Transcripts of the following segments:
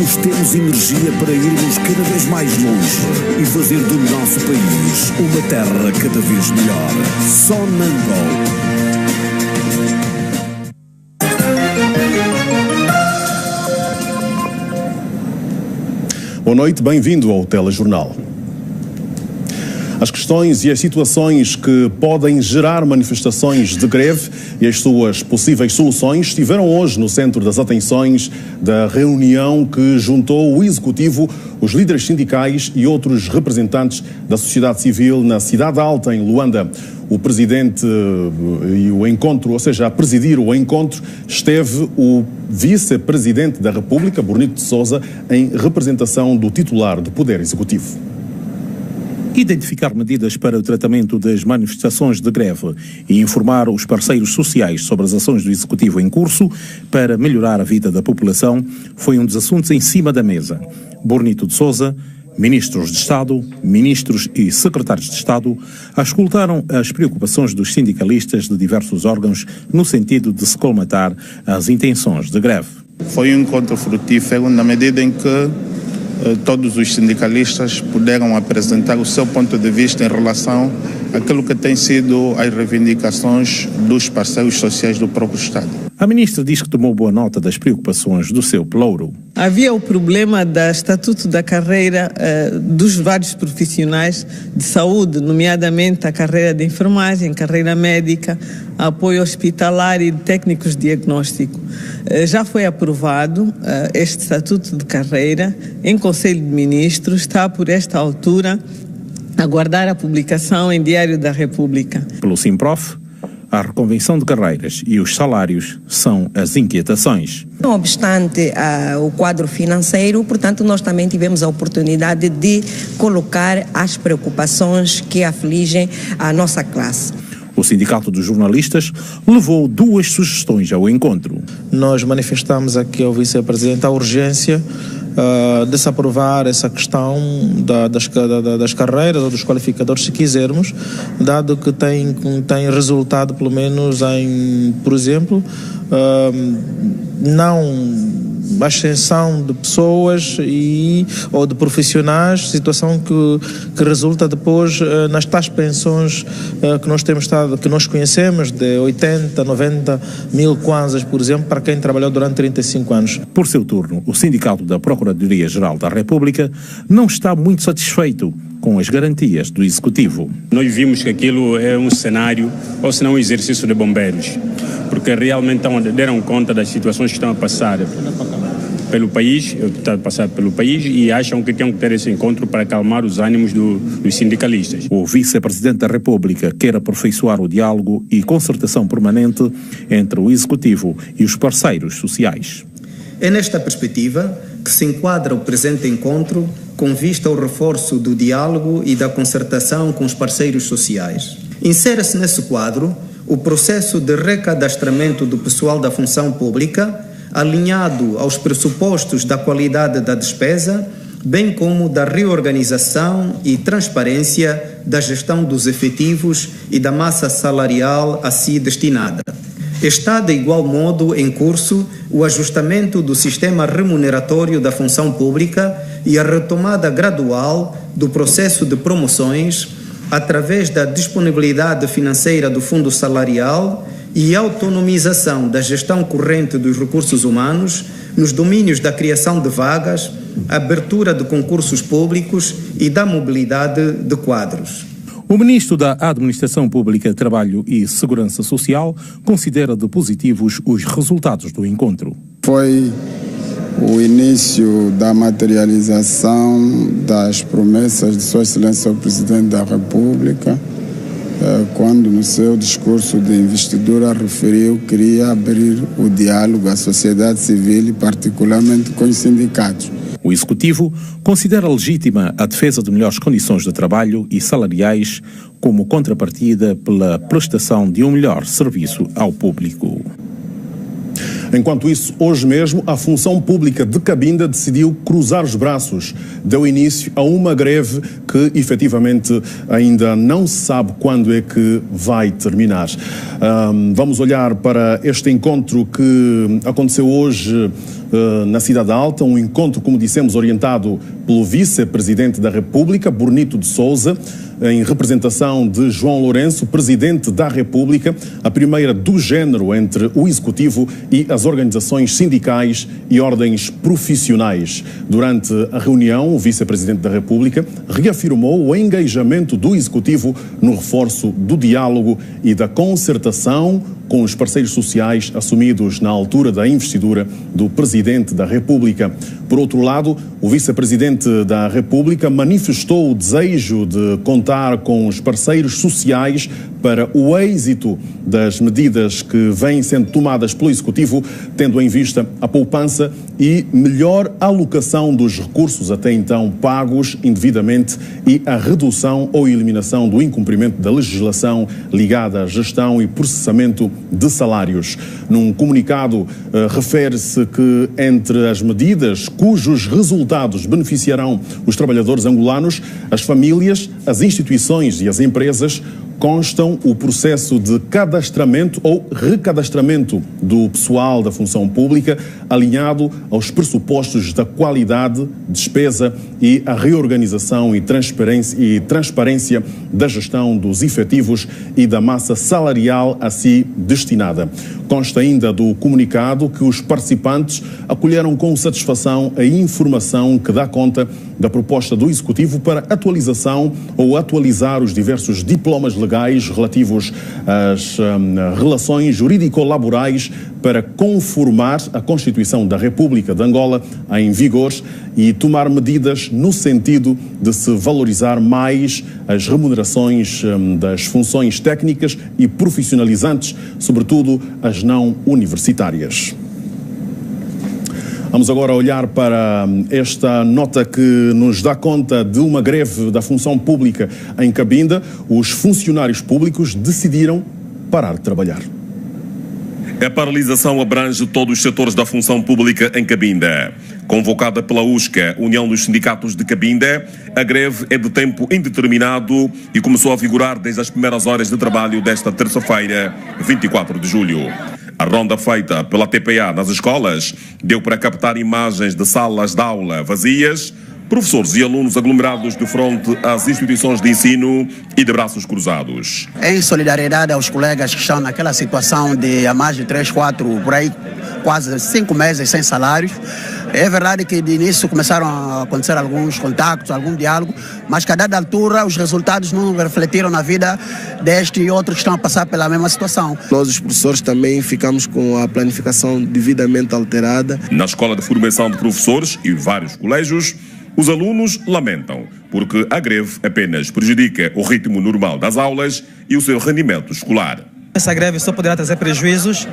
Juntos temos energia para irmos cada vez mais longe e fazer do nosso país uma terra cada vez melhor. Sonangol. Boa noite, bem-vindo ao Telejornal. As questões e as situações que podem gerar manifestações de greve e as suas possíveis soluções estiveram hoje no centro das atenções da reunião que juntou o Executivo, os líderes sindicais e outros representantes da sociedade civil na Cidade Alta, em Luanda. O presidente e o encontro, ou seja, a presidir o encontro, esteve o vice-presidente da República, Bornito de Sousa, em representação do titular do Poder Executivo. Identificar medidas para o tratamento das manifestações de greve e informar os parceiros sociais sobre as ações do Executivo em curso para melhorar a vida da população foi um dos assuntos em cima da mesa. Bornito de Sousa, ministros de Estado, ministros e secretários de Estado auscultaram as preocupações dos sindicalistas de diversos órgãos no sentido de se colmatar as intenções de greve. Foi um encontro frutífero na medida em que todos os sindicalistas puderam apresentar o seu ponto de vista em relação àquilo que tem sido as reivindicações dos parceiros sociais do próprio Estado. A ministra diz que tomou boa nota das preocupações do seu pelouro. Havia o problema do estatuto da carreira dos vários profissionais de saúde, nomeadamente a carreira de enfermagem, carreira médica, apoio hospitalar e técnicos de diagnóstico. Já foi aprovado este estatuto de carreira em Conselho de Ministros, está por esta altura a aguardar a publicação em Diário da República. Pelo Simprof, a reconvenção de carreiras e os salários são as inquietações. Não obstante o quadro financeiro, portanto, nós também tivemos a oportunidade de colocar as preocupações que afligem a nossa classe. O Sindicato dos Jornalistas levou 2 sugestões ao encontro. Nós manifestamos aqui ao vice-presidente a urgência de se aprovar essa questão das carreiras ou dos qualificadores, se quisermos, dado que tem resultado, pelo menos, em, por exemplo, não a ascensão de pessoas ou de profissionais, situação que resulta depois nas tais pensões que nós conhecemos, de 80, 90 mil kwanzas, por exemplo, para quem trabalhou durante 35 anos. Por seu turno, o Sindicato da Procuradoria-Geral da República não está muito satisfeito com as garantias do Executivo. Nós vimos que aquilo é um cenário, ou se não um exercício de bombeiros, porque realmente deram conta das situações que estão a passar pelo país, e acham que têm que ter esse encontro para acalmar os ânimos dos sindicalistas. O vice-presidente da República quer aperfeiçoar o diálogo e concertação permanente entre o Executivo e os parceiros sociais. É nesta perspectiva que se enquadra o presente encontro com vista ao reforço do diálogo e da concertação com os parceiros sociais. Insere-se nesse quadro o processo de recadastramento do pessoal da função pública, alinhado aos pressupostos da qualidade da despesa, bem como da reorganização e transparência da gestão dos efetivos e da massa salarial a si destinada. Está, de igual modo, em curso o ajustamento do sistema remuneratório da função pública e a retomada gradual do processo de promoções através da disponibilidade financeira do fundo salarial e autonomização da gestão corrente dos recursos humanos nos domínios da criação de vagas, abertura de concursos públicos e da mobilidade de quadros. O ministro da Administração Pública, Trabalho e Segurança Social considera de positivos os resultados do encontro. Foi o início da materialização das promessas de Sua Excelência o Presidente da República, quando no seu discurso de investidura referiu que queria abrir o diálogo à sociedade civil e particularmente com os sindicatos. O Executivo considera legítima a defesa de melhores condições de trabalho e salariais como contrapartida pela prestação de um melhor serviço ao público. Enquanto isso, hoje mesmo, a Função Pública de Cabinda decidiu cruzar os braços. Deu início a uma greve que, efetivamente, ainda não se sabe quando é que vai terminar. Vamos olhar para este encontro que aconteceu hoje na Cidade Alta, um encontro, como dissemos, orientado pelo Vice-Presidente da República, Bonito de Sousa, em representação de João Lourenço, Presidente da República, a primeira do género entre o Executivo e as organizações sindicais e ordens profissionais. Durante a reunião, o Vice-Presidente da República reafirmou o engajamento do Executivo no reforço do diálogo e da concertação com os parceiros sociais assumidos na altura da investidura do Presidente da República. Por outro lado, o Vice-Presidente da República manifestou o desejo de contar com os parceiros sociais para o êxito das medidas que vêm sendo tomadas pelo Executivo, tendo em vista a poupança e melhor alocação dos recursos até então pagos indevidamente e a redução ou eliminação do incumprimento da legislação ligada à gestão e processamento de salários. Num comunicado, refere-se que entre as medidas cujos resultados beneficiarão os trabalhadores angolanos, as famílias, as instituições e as empresas, constam o processo de cadastramento ou recadastramento do pessoal da função pública alinhado aos pressupostos da qualidade, despesa e a reorganização e transparência da gestão dos efetivos e da massa salarial a si destinada. Consta ainda do comunicado que os participantes acolheram com satisfação a informação que dá conta da proposta do Executivo para atualização ou atualizar os diversos diplomas legais relativos às relações jurídico-laborais para conformar a Constituição da República de Angola em vigor e tomar medidas no sentido de se valorizar mais as remunerações das funções técnicas e profissionalizantes, sobretudo as não universitárias. Vamos agora olhar para esta nota que nos dá conta de uma greve da função pública em Cabinda. Os funcionários públicos decidiram parar de trabalhar. A paralisação abrange todos os setores da função pública em Cabinda. Convocada pela USCA, União dos Sindicatos de Cabinda, a greve é de tempo indeterminado e começou a vigorar desde as primeiras horas de trabalho desta terça-feira, 24 de julho. A ronda feita pela TPA nas escolas deu para captar imagens de salas de aula vazias, professores e alunos aglomerados de frente às instituições de ensino e de braços cruzados. Em solidariedade aos colegas que estão naquela situação de há mais de 3, 4, por aí, quase 5 meses sem salários, é verdade que de início começaram a acontecer alguns contactos, algum diálogo, mas que a dada altura os resultados não refletiram na vida deste e outros que estão a passar pela mesma situação. Nós, os professores, também ficamos com a planificação devidamente alterada. Na Escola de Formação de Professores e vários colégios, os alunos lamentam, porque a greve apenas prejudica o ritmo normal das aulas e o seu rendimento escolar. Essa greve só poderá trazer prejuízos,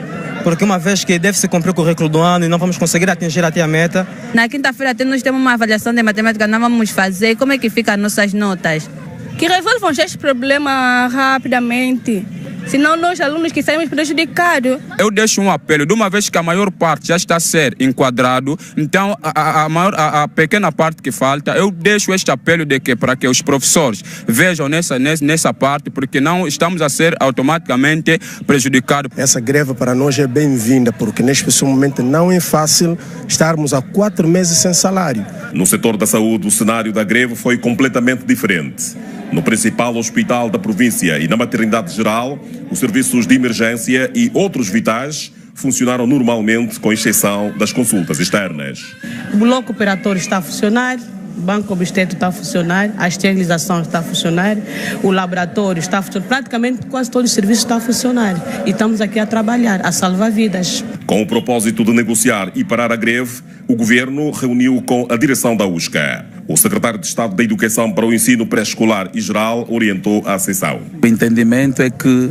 porque uma vez que deve-se cumprir o currículo do ano e não vamos conseguir atingir até a meta. Na quinta-feira nós temos uma avaliação de matemática, não vamos fazer. Como é que ficam as nossas notas? Que resolvam este problema rapidamente. Senão nós, alunos, que saímos prejudicados. Eu deixo um apelo, de uma vez que a maior parte já está a ser enquadrado, então a pequena parte que falta, eu deixo este apelo de que, para que os professores vejam nessa parte, porque não estamos a ser automaticamente prejudicados. Essa greve para nós é bem-vinda, porque neste momento não é fácil estarmos há 4 meses sem salário. No setor da saúde, o cenário da greve foi completamente diferente. No principal hospital da província e na maternidade geral, os serviços de emergência e outros vitais funcionaram normalmente, com exceção das consultas externas. O bloco operatório está a funcionar, o banco obstétrico está a funcionar, a esterilização está a funcionar, o laboratório está a funcionar, praticamente quase todos os serviços estão a funcionar. E estamos aqui a trabalhar, a salvar vidas. Com o propósito de negociar e parar a greve, o governo reuniu com a direção da USCA. O secretário de Estado da Educação para o Ensino Pré-Escolar e Geral orientou a sessão. O entendimento é que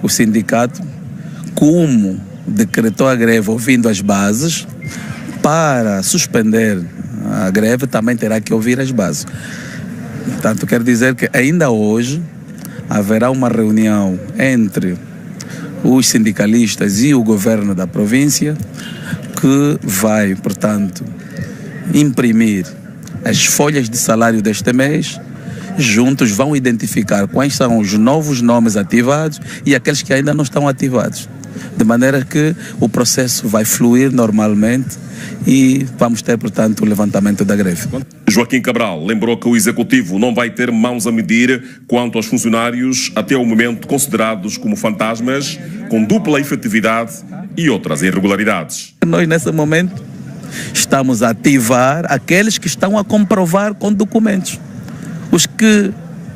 o sindicato, como decretou a greve ouvindo as bases, para suspender a greve também terá que ouvir as bases. Portanto, quero dizer que ainda hoje haverá uma reunião entre os sindicalistas e o governo da província que vai, portanto, imprimir as folhas de salário deste mês. Juntos vão identificar quais são os novos nomes ativados e aqueles que ainda não estão ativados. de maneira que o processo vai fluir normalmente e vamos ter, portanto, o levantamento da greve. Joaquim Cabral lembrou que o Executivo não vai ter mãos a medir quanto aos funcionários até o momento considerados como fantasmas, com dupla efetividade e outras irregularidades. Nós, nesse momento, estamos a ativar aqueles que estão a comprovar com documentos. Os que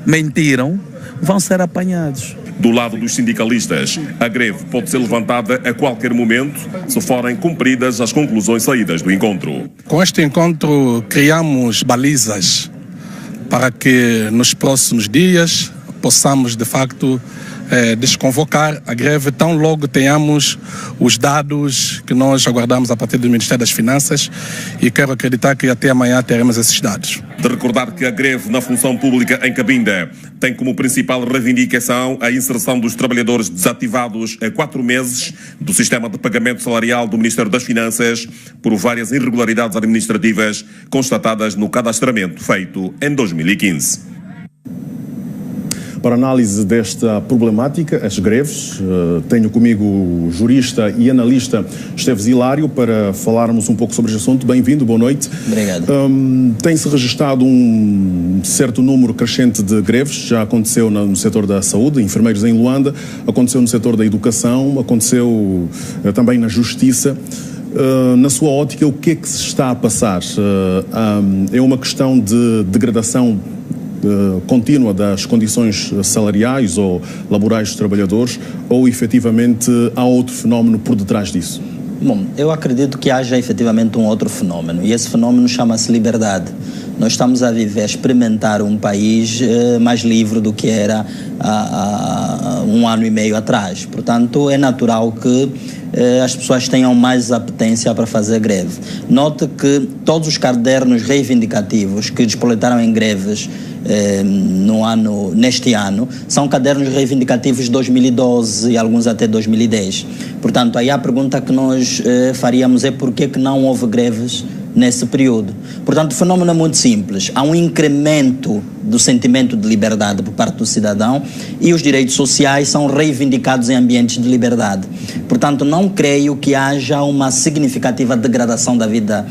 mentiram vão ser apanhados. Do lado dos sindicalistas, a greve pode ser levantada a qualquer momento se forem cumpridas as conclusões saídas do encontro. Com este encontro criamos balizas para que nos próximos dias possamos de facto desconvocar a greve tão logo tenhamos os dados que nós aguardamos a partir do Ministério das Finanças, e quero acreditar que até amanhã teremos esses dados. De recordar que a greve na função pública em Cabinda tem como principal reivindicação a inserção dos trabalhadores desativados há 4 meses do sistema de pagamento salarial do Ministério das Finanças por várias irregularidades administrativas constatadas no cadastramento feito em 2015. Para análise desta problemática, as greves, tenho comigo o jurista e analista Esteves Hilário para falarmos um pouco sobre este assunto. Bem-vindo, boa noite. Obrigado. Tem-se registrado um certo número crescente de greves, já aconteceu no setor da saúde, enfermeiros em Luanda, aconteceu no setor da educação, aconteceu também na justiça. Na sua ótica, o que é que se está a passar? É uma questão de degradação contínua das condições salariais ou laborais dos trabalhadores, ou efetivamente há outro fenómeno por detrás disso? Bom, eu acredito que haja efetivamente um outro fenómeno, e esse fenómeno chama-se liberdade. Nós estamos a viver, a experimentar um país mais livre do que era há 1 ano e meio atrás. Portanto, é natural que as pessoas tenham mais apetência para fazer greve. Note que todos os cadernos reivindicativos que despoletaram em greves neste ano são cadernos reivindicativos de 2012 e alguns até 2010. Portanto, aí a pergunta que nós faríamos é por que não houve greves nesse período. Portanto, o fenómeno é muito simples. Há um incremento do sentimento de liberdade por parte do cidadão e os direitos sociais são reivindicados em ambientes de liberdade. Portanto, não creio que haja uma significativa degradação da vida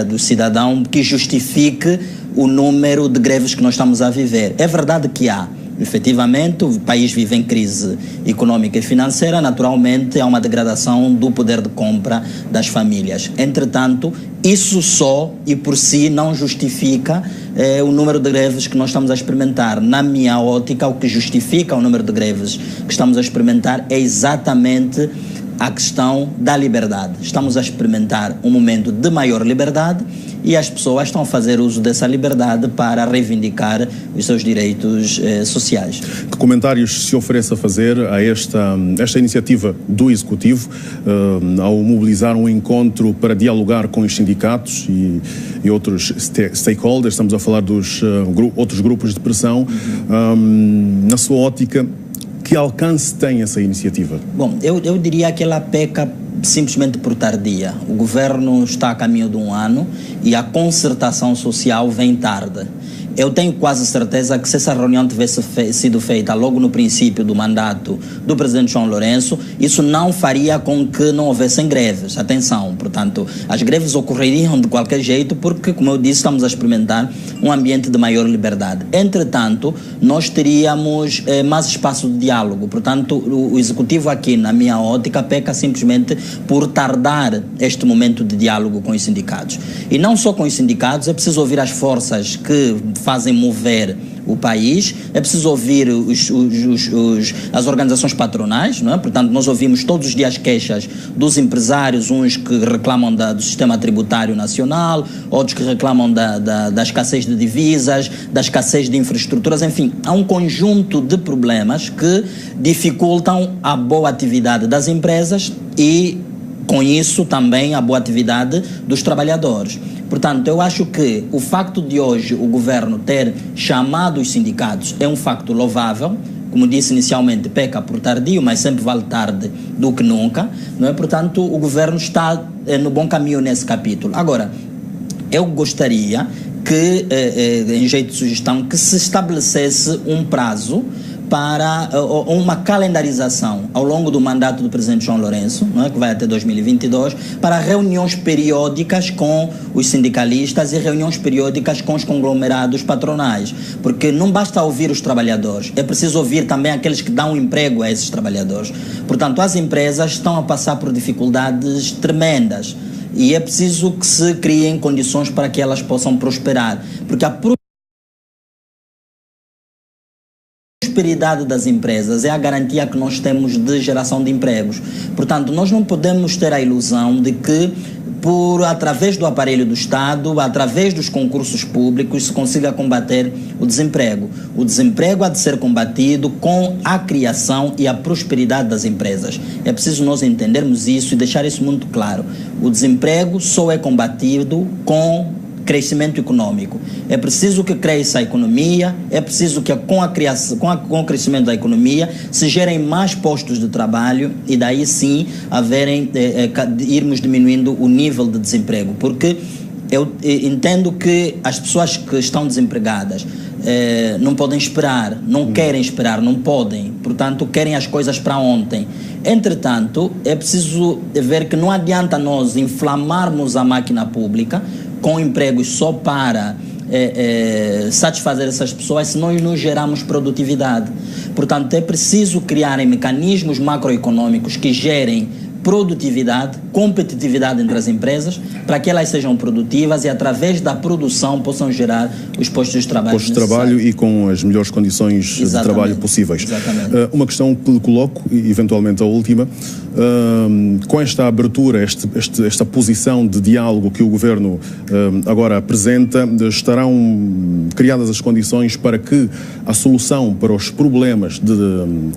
do cidadão que justifique o número de greves que nós estamos a viver. É verdade que há. Efetivamente, o país vive em crise econômica e financeira, naturalmente há uma degradação do poder de compra das famílias. Entretanto, isso só e por si não justifica o número de greves que nós estamos a experimentar. Na minha ótica, o que justifica o número de greves que estamos a experimentar é exatamente a questão da liberdade. Estamos a experimentar um momento de maior liberdade e as pessoas estão a fazer uso dessa liberdade para reivindicar os seus direitos sociais. Que comentários se oferece a fazer a esta iniciativa do Executivo ao mobilizar um encontro para dialogar com os sindicatos e outros stakeholders? Estamos a falar dos outros grupos de pressão. Na sua ótica, que alcance tem essa iniciativa? Bom, eu diria que ela peca simplesmente por tardia. O governo está a caminho de 1 ano e a concertação social vem tarde. Eu tenho quase certeza que se essa reunião tivesse sido feita logo no princípio do mandato do presidente João Lourenço, isso não faria com que não houvessem greves. Atenção, portanto, as greves ocorreriam de qualquer jeito porque, como eu disse, estamos a experimentar um ambiente de maior liberdade. Entretanto, nós teríamos mais espaço de diálogo. Portanto, o Executivo aqui, na minha ótica, peca simplesmente por tardar este momento de diálogo com os sindicatos. E não só com os sindicatos, é preciso ouvir as forças que fazem mover o país, é preciso ouvir as organizações patronais, não é? Portanto, nós ouvimos todos os dias queixas dos empresários, uns que reclamam do sistema tributário nacional, outros que reclamam da escassez de divisas, da escassez de infraestruturas, enfim, há um conjunto de problemas que dificultam a boa atividade das empresas e, com isso, também a boa atividade dos trabalhadores. Portanto, eu acho que o facto de hoje o governo ter chamado os sindicatos é um facto louvável. Como disse inicialmente, peca por tardio, mas sempre vale tarde do que nunca, não é? Portanto, o governo está no bom caminho nesse capítulo. Agora, eu gostaria que, em jeito de sugestão, que se estabelecesse um prazo para uma calendarização ao longo do mandato do presidente João Lourenço, não é, que vai até 2022, para reuniões periódicas com os sindicalistas e reuniões periódicas com os conglomerados patronais, porque não basta ouvir os trabalhadores, é preciso ouvir também aqueles que dão emprego a esses trabalhadores. Portanto, as empresas estão a passar por dificuldades tremendas e é preciso que se criem condições para que elas possam prosperar, porque a prosperidade das empresas é a garantia que nós temos de geração de empregos. Portanto, nós não podemos ter a ilusão de que através do aparelho do Estado, através dos concursos públicos, se consiga combater o desemprego. O desemprego há de ser combatido com a criação e a prosperidade das empresas. É preciso nós entendermos isso e deixar isso muito claro. O desemprego só é combatido com crescimento econômico. É preciso que cresça a economia, é preciso que com o crescimento da economia se gerem mais postos de trabalho e daí sim irmos diminuindo o nível de desemprego, porque eu entendo que as pessoas que estão desempregadas não podem esperar, não querem esperar, não podem, portanto querem as coisas para ontem. Entretanto, é preciso ver que não adianta nós inflamarmos a máquina pública com empregos só para satisfazer essas pessoas se nós não geramos produtividade. Portanto, é preciso criarem mecanismos macroeconômicos que gerem produtividade, competitividade entre as empresas, para que elas sejam produtivas e através da produção possam gerar os postos de trabalho necessários. Postos de trabalho e com as melhores condições de trabalho possíveis. Uma questão que lhe coloco, eventualmente a última, com esta abertura, esta posição de diálogo que o Governo agora apresenta, estarão criadas as condições para que a solução para os problemas,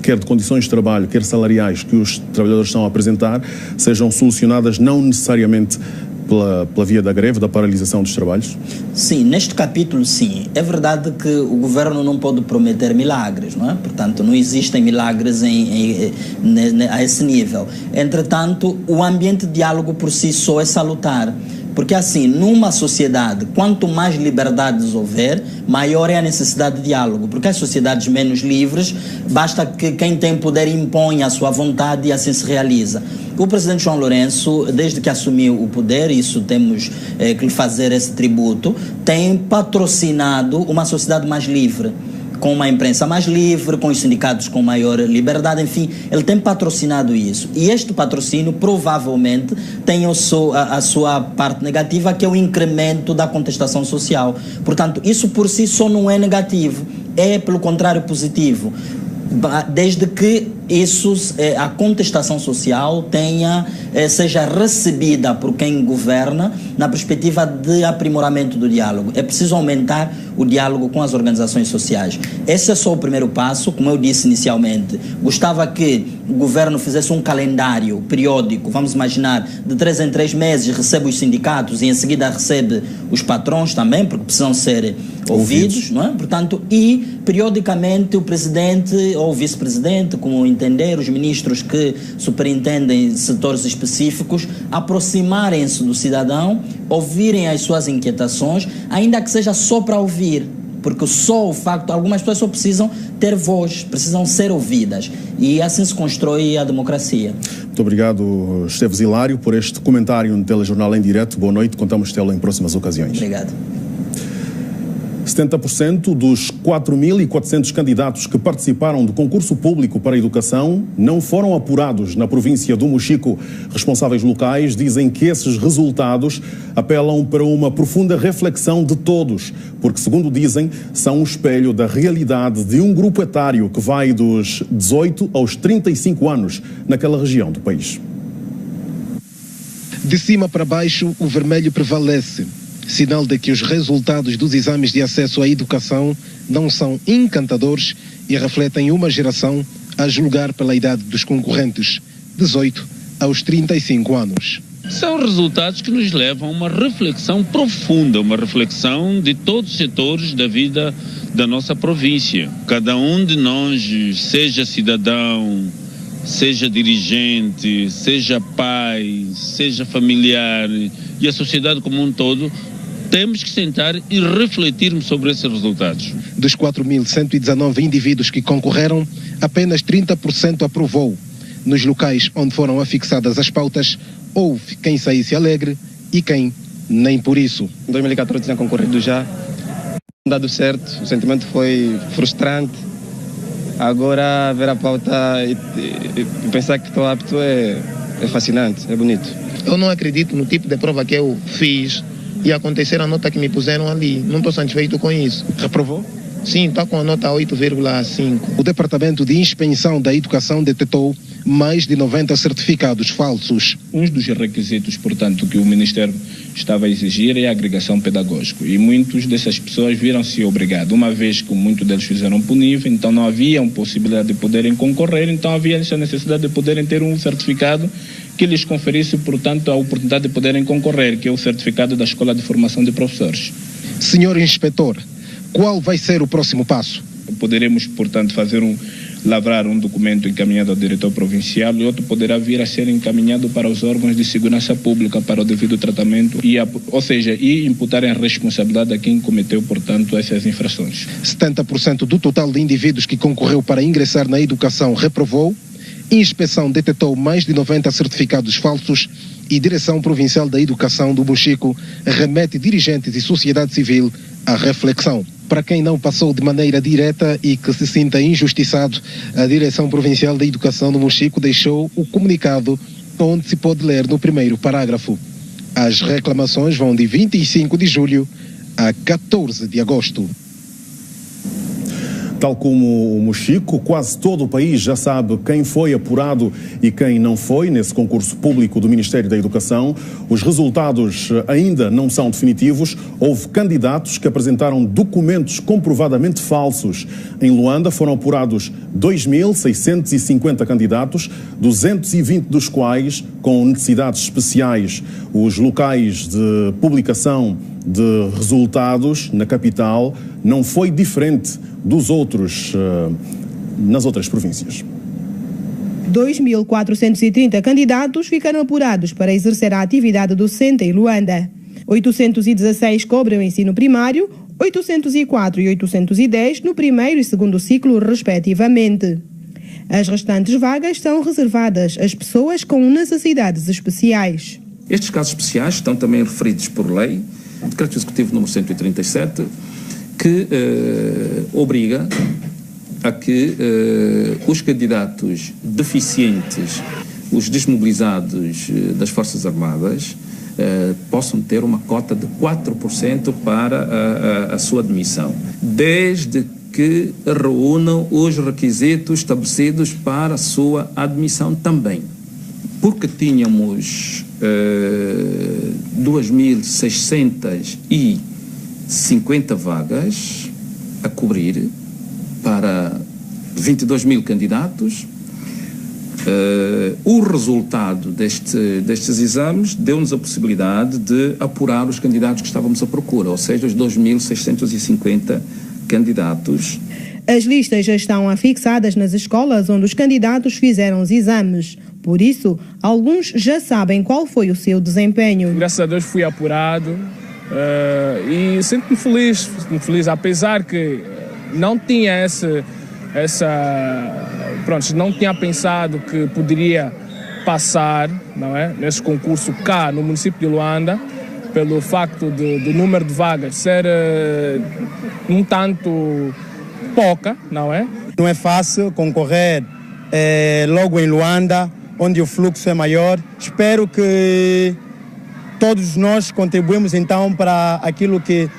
quer de condições de trabalho, quer salariais, que os trabalhadores estão a apresentar, sejam solucionadas não necessariamente pela via da greve, da paralisação dos trabalhos? Sim, neste capítulo sim. É verdade que o governo não pode prometer milagres, não é? Portanto, não existem milagres a esse nível. Entretanto, o ambiente de diálogo por si só é salutar. Porque assim, numa sociedade, quanto mais liberdades houver, maior é a necessidade de diálogo. Porque as sociedades menos livres, basta que quem tem poder imponha a sua vontade e assim se realiza. O presidente João Lourenço, desde que assumiu o poder, isso temos que lhe fazer esse tributo, tem patrocinado uma sociedade mais livre, com uma imprensa mais livre, com os sindicatos com maior liberdade, enfim, ele tem patrocinado isso. E este patrocínio provavelmente tem a sua parte negativa, que é o incremento da contestação social. Portanto, isso por si só não é negativo, é pelo contrário positivo. Desde que a contestação social seja recebida por quem governa na perspectiva de aprimoramento do diálogo. É preciso aumentar o diálogo com as organizações sociais. Esse é só o primeiro passo, como eu disse inicialmente. Gostava que o governo fizesse um calendário periódico, vamos imaginar, de 3 em 3 meses recebe os sindicatos e em seguida recebe os patrões também, porque precisam ser ouvidos, não é? Portanto, e periodicamente o presidente ou o vice-presidente, como entender, os ministros que superintendem setores específicos, aproximarem-se do cidadão, ouvirem as suas inquietações, ainda que seja só para ouvir, porque só o facto, algumas pessoas só precisam ter voz, precisam ser ouvidas, e assim se constrói a democracia. Muito obrigado, Esteves Hilário, por este comentário no Telejornal em Direto. Boa noite, contamos tê-lo em próximas ocasiões. Obrigado. 70% dos 4.400 candidatos que participaram do concurso público para a educação não foram apurados na província do Mochico. Responsáveis locais dizem que esses resultados apelam para uma profunda reflexão de todos, porque, segundo dizem, são um espelho da realidade de um grupo etário que vai dos 18 aos 35 anos naquela região do país. De cima para baixo, o vermelho prevalece. Sinal de que os resultados dos exames de acesso à educação não são encantadores e refletem uma geração a julgar pela idade dos concorrentes, 18 aos 35 anos. São resultados que nos levam a uma reflexão profunda, uma reflexão de todos os setores da vida da nossa província. Cada um de nós, seja cidadão, seja dirigente, seja pai, seja familiar e a sociedade como um todo, Temos que sentar e refletirmos sobre esses resultados. Dos 4.119 indivíduos que concorreram, apenas 30% aprovou. Nos locais onde foram afixadas as pautas, houve quem saísse alegre e quem nem por isso. Em 2014 tinha concorrido já, não dado certo, o sentimento foi frustrante. Agora ver a pauta e pensar que estou apto é fascinante, é bonito. Eu não acredito no tipo de prova que eu fiz e acontecer a nota que me puseram ali. Não estou satisfeito com isso. Reprovou? Sim, está com a nota 8,5. O Departamento de Inspeção da Educação detectou mais de 90 certificados falsos. Um dos requisitos, portanto, que o Ministério estava a exigir é a agregação pedagógica. E muitas dessas pessoas viram-se obrigados, uma vez que muitos deles fizeram punível, então não havia possibilidade de poderem concorrer, então havia essa necessidade de poderem ter um certificado que lhes conferisse, portanto, a oportunidade de poderem concorrer, que é o certificado da Escola de Formação de Professores. Senhor Inspetor, qual vai ser o próximo passo? Poderemos, portanto, lavrar um documento encaminhado ao diretor provincial e outro poderá vir a ser encaminhado para os órgãos de segurança pública para o devido tratamento, e imputarem a responsabilidade a quem cometeu, portanto, essas infrações. 70% do total de indivíduos que concorreu para ingressar na educação reprovou. Inspeção detectou mais de 90 certificados falsos e Direção Provincial da Educação do Mochico remete dirigentes e sociedade civil à reflexão. Para quem não passou de maneira direta e que se sinta injustiçado, a Direção Provincial da Educação do Mochico deixou o comunicado onde se pode ler no primeiro parágrafo. As reclamações vão de 25 de julho a 14 de agosto. Tal como o Mochico, quase todo o país já sabe quem foi apurado e quem não foi nesse concurso público do Ministério da Educação. Os resultados ainda não são definitivos. Houve candidatos que apresentaram documentos comprovadamente falsos. Em Luanda foram apurados 2.650 candidatos, 220 dos quais com necessidades especiais. Os locais de publicação de resultados na capital não foi diferente dos outros nas outras províncias. 2.430 candidatos ficaram apurados para exercer a atividade docente em Luanda. 816 cobrem o ensino primário, 804 e 810 no primeiro e segundo ciclo, respectivamente. As restantes vagas são reservadas às pessoas com necessidades especiais. Estes casos especiais estão também referidos por lei, Decreto Executivo número 137, que obriga a que os candidatos deficientes, os desmobilizados das Forças Armadas, possam ter uma cota de 4% para a sua admissão, desde que reúnam os requisitos estabelecidos para a sua admissão também. Porque tínhamos 2.650 vagas a cobrir para 22 mil candidatos. O resultado destes exames deu-nos a possibilidade de apurar os candidatos que estávamos à procura, ou seja, os 2.650 candidatos. As listas já estão afixadas nas escolas onde os candidatos fizeram os exames. Por isso, alguns já sabem qual foi o seu desempenho. Graças a Deus fui apurado e sinto-me feliz, apesar que não tinha não tinha pensado que poderia passar, não é, nesse concurso cá no município de Luanda, pelo facto do número de vagas ser um tanto pouca, não é? Não é fácil concorrer logo em Luanda, onde o fluxo é maior. Espero que todos nós contribuímos então para aquilo que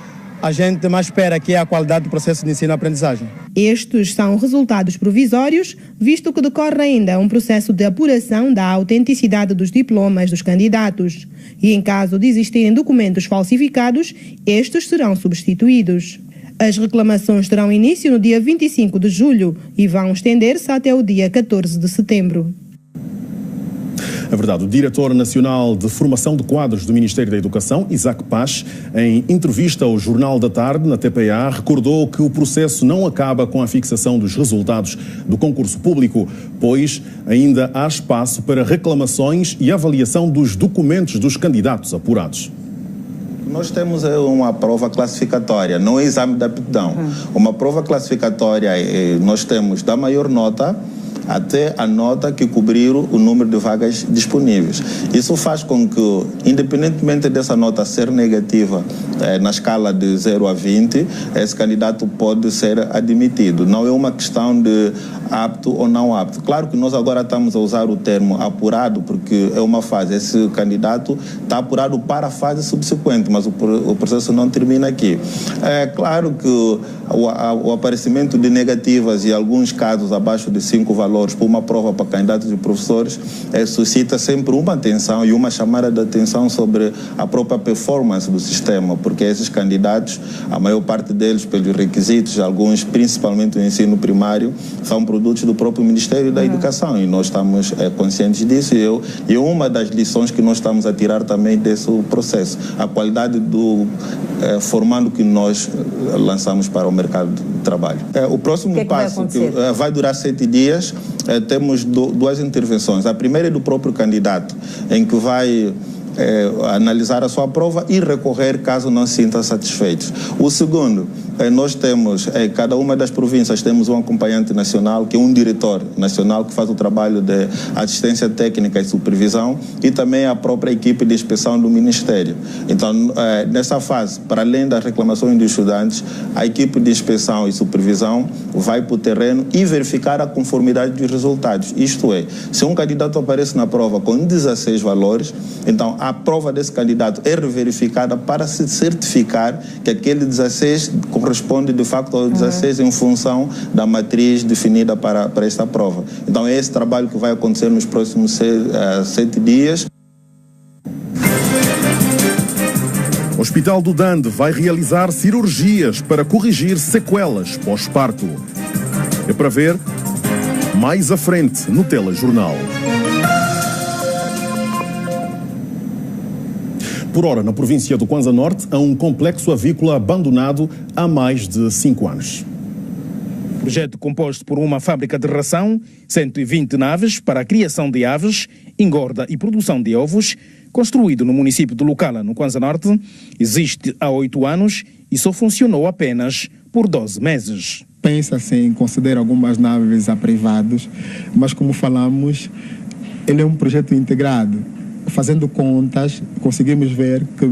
a gente mais espera, que é a qualidade do processo de ensino-aprendizagem. Estes são resultados provisórios, visto que decorre ainda um processo de apuração da autenticidade dos diplomas dos candidatos. E em caso de existirem documentos falsificados, estes serão substituídos. As reclamações terão início no dia 25 de julho e vão estender-se até o dia 14 de setembro. É verdade, o Diretor Nacional de Formação de Quadros do Ministério da Educação, Isaac Paz, em entrevista ao Jornal da Tarde, na TPA, recordou que o processo não acaba com a fixação dos resultados do concurso público, pois ainda há espaço para reclamações e avaliação dos documentos dos candidatos apurados. Nós temos uma prova classificatória, não é exame de aptidão. Uma prova classificatória, nós temos da maior nota até a nota que cobrir o número de vagas disponíveis. Isso faz com que, independentemente dessa nota ser negativa, na escala de 0 a 20, esse candidato pode ser admitido. Não é uma questão de apto ou não apto. Claro que nós agora estamos a usar o termo apurado, porque é uma fase. Esse candidato está apurado para a fase subsequente, mas o processo não termina aqui. É claro que o aparecimento de negativas e alguns casos abaixo de 5 valores por uma prova para candidatos e professores suscita sempre uma atenção e uma chamada de atenção sobre a própria performance do sistema, porque esses candidatos, a maior parte deles, pelos requisitos, alguns, principalmente o ensino primário, são produtos do próprio Ministério da Educação, e nós estamos conscientes disso, e uma das lições que nós estamos a tirar também desse processo, a qualidade do formando que nós lançamos para o mercado de trabalho. O próximo passo, que vai durar 7 dias, temos duas intervenções. A primeira é do próprio candidato, em que vai analisar a sua prova e recorrer caso não se sinta satisfeito. O segundo, nós temos, cada uma das províncias temos um acompanhante nacional, que é um diretor nacional que faz o trabalho de assistência técnica e supervisão, e também a própria equipe de inspeção do Ministério. Então, nessa fase, para além das reclamações dos estudantes, a equipe de inspeção e supervisão vai para o terreno e verificar a conformidade dos resultados. Isto é, se um candidato aparece na prova com 16 valores, então a prova desse candidato é reverificada para se certificar que aquele 16 corresponde de facto ao 16 em função da matriz definida para esta prova. Então é esse trabalho que vai acontecer nos próximos 7 dias. O Hospital do Dande vai realizar cirurgias para corrigir sequelas pós-parto. É para ver mais à frente no Telejornal. Por ora, na província do Kwanza Norte, há um complexo avícola abandonado há mais de 5 anos. Projeto composto por uma fábrica de ração, 120 naves para a criação de aves, engorda e produção de ovos, construído no município de Lucala, no Kwanza Norte, existe há 8 anos e só funcionou apenas por 12 meses. Pensa-se em conceder algumas naves a privados, mas como falamos, ele é um projeto integrado. Fazendo contas, conseguimos ver que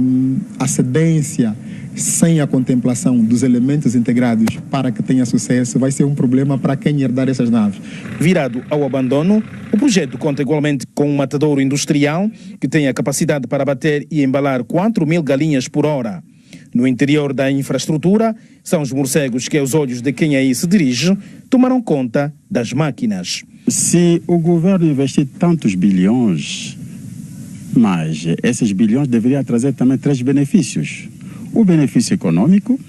a cedência sem a contemplação dos elementos integrados para que tenha sucesso vai ser um problema para quem herdar essas naves. Virado ao abandono, o projeto conta igualmente com um matadouro industrial que tem a capacidade para abater e embalar 4.000 galinhas por hora. No interior da infraestrutura, são os morcegos que, aos olhos de quem aí se dirige, tomaram conta das máquinas. Se o governo investir tantos bilhões, mas esses bilhões deveriam trazer também 3 benefícios. O benefício econômico,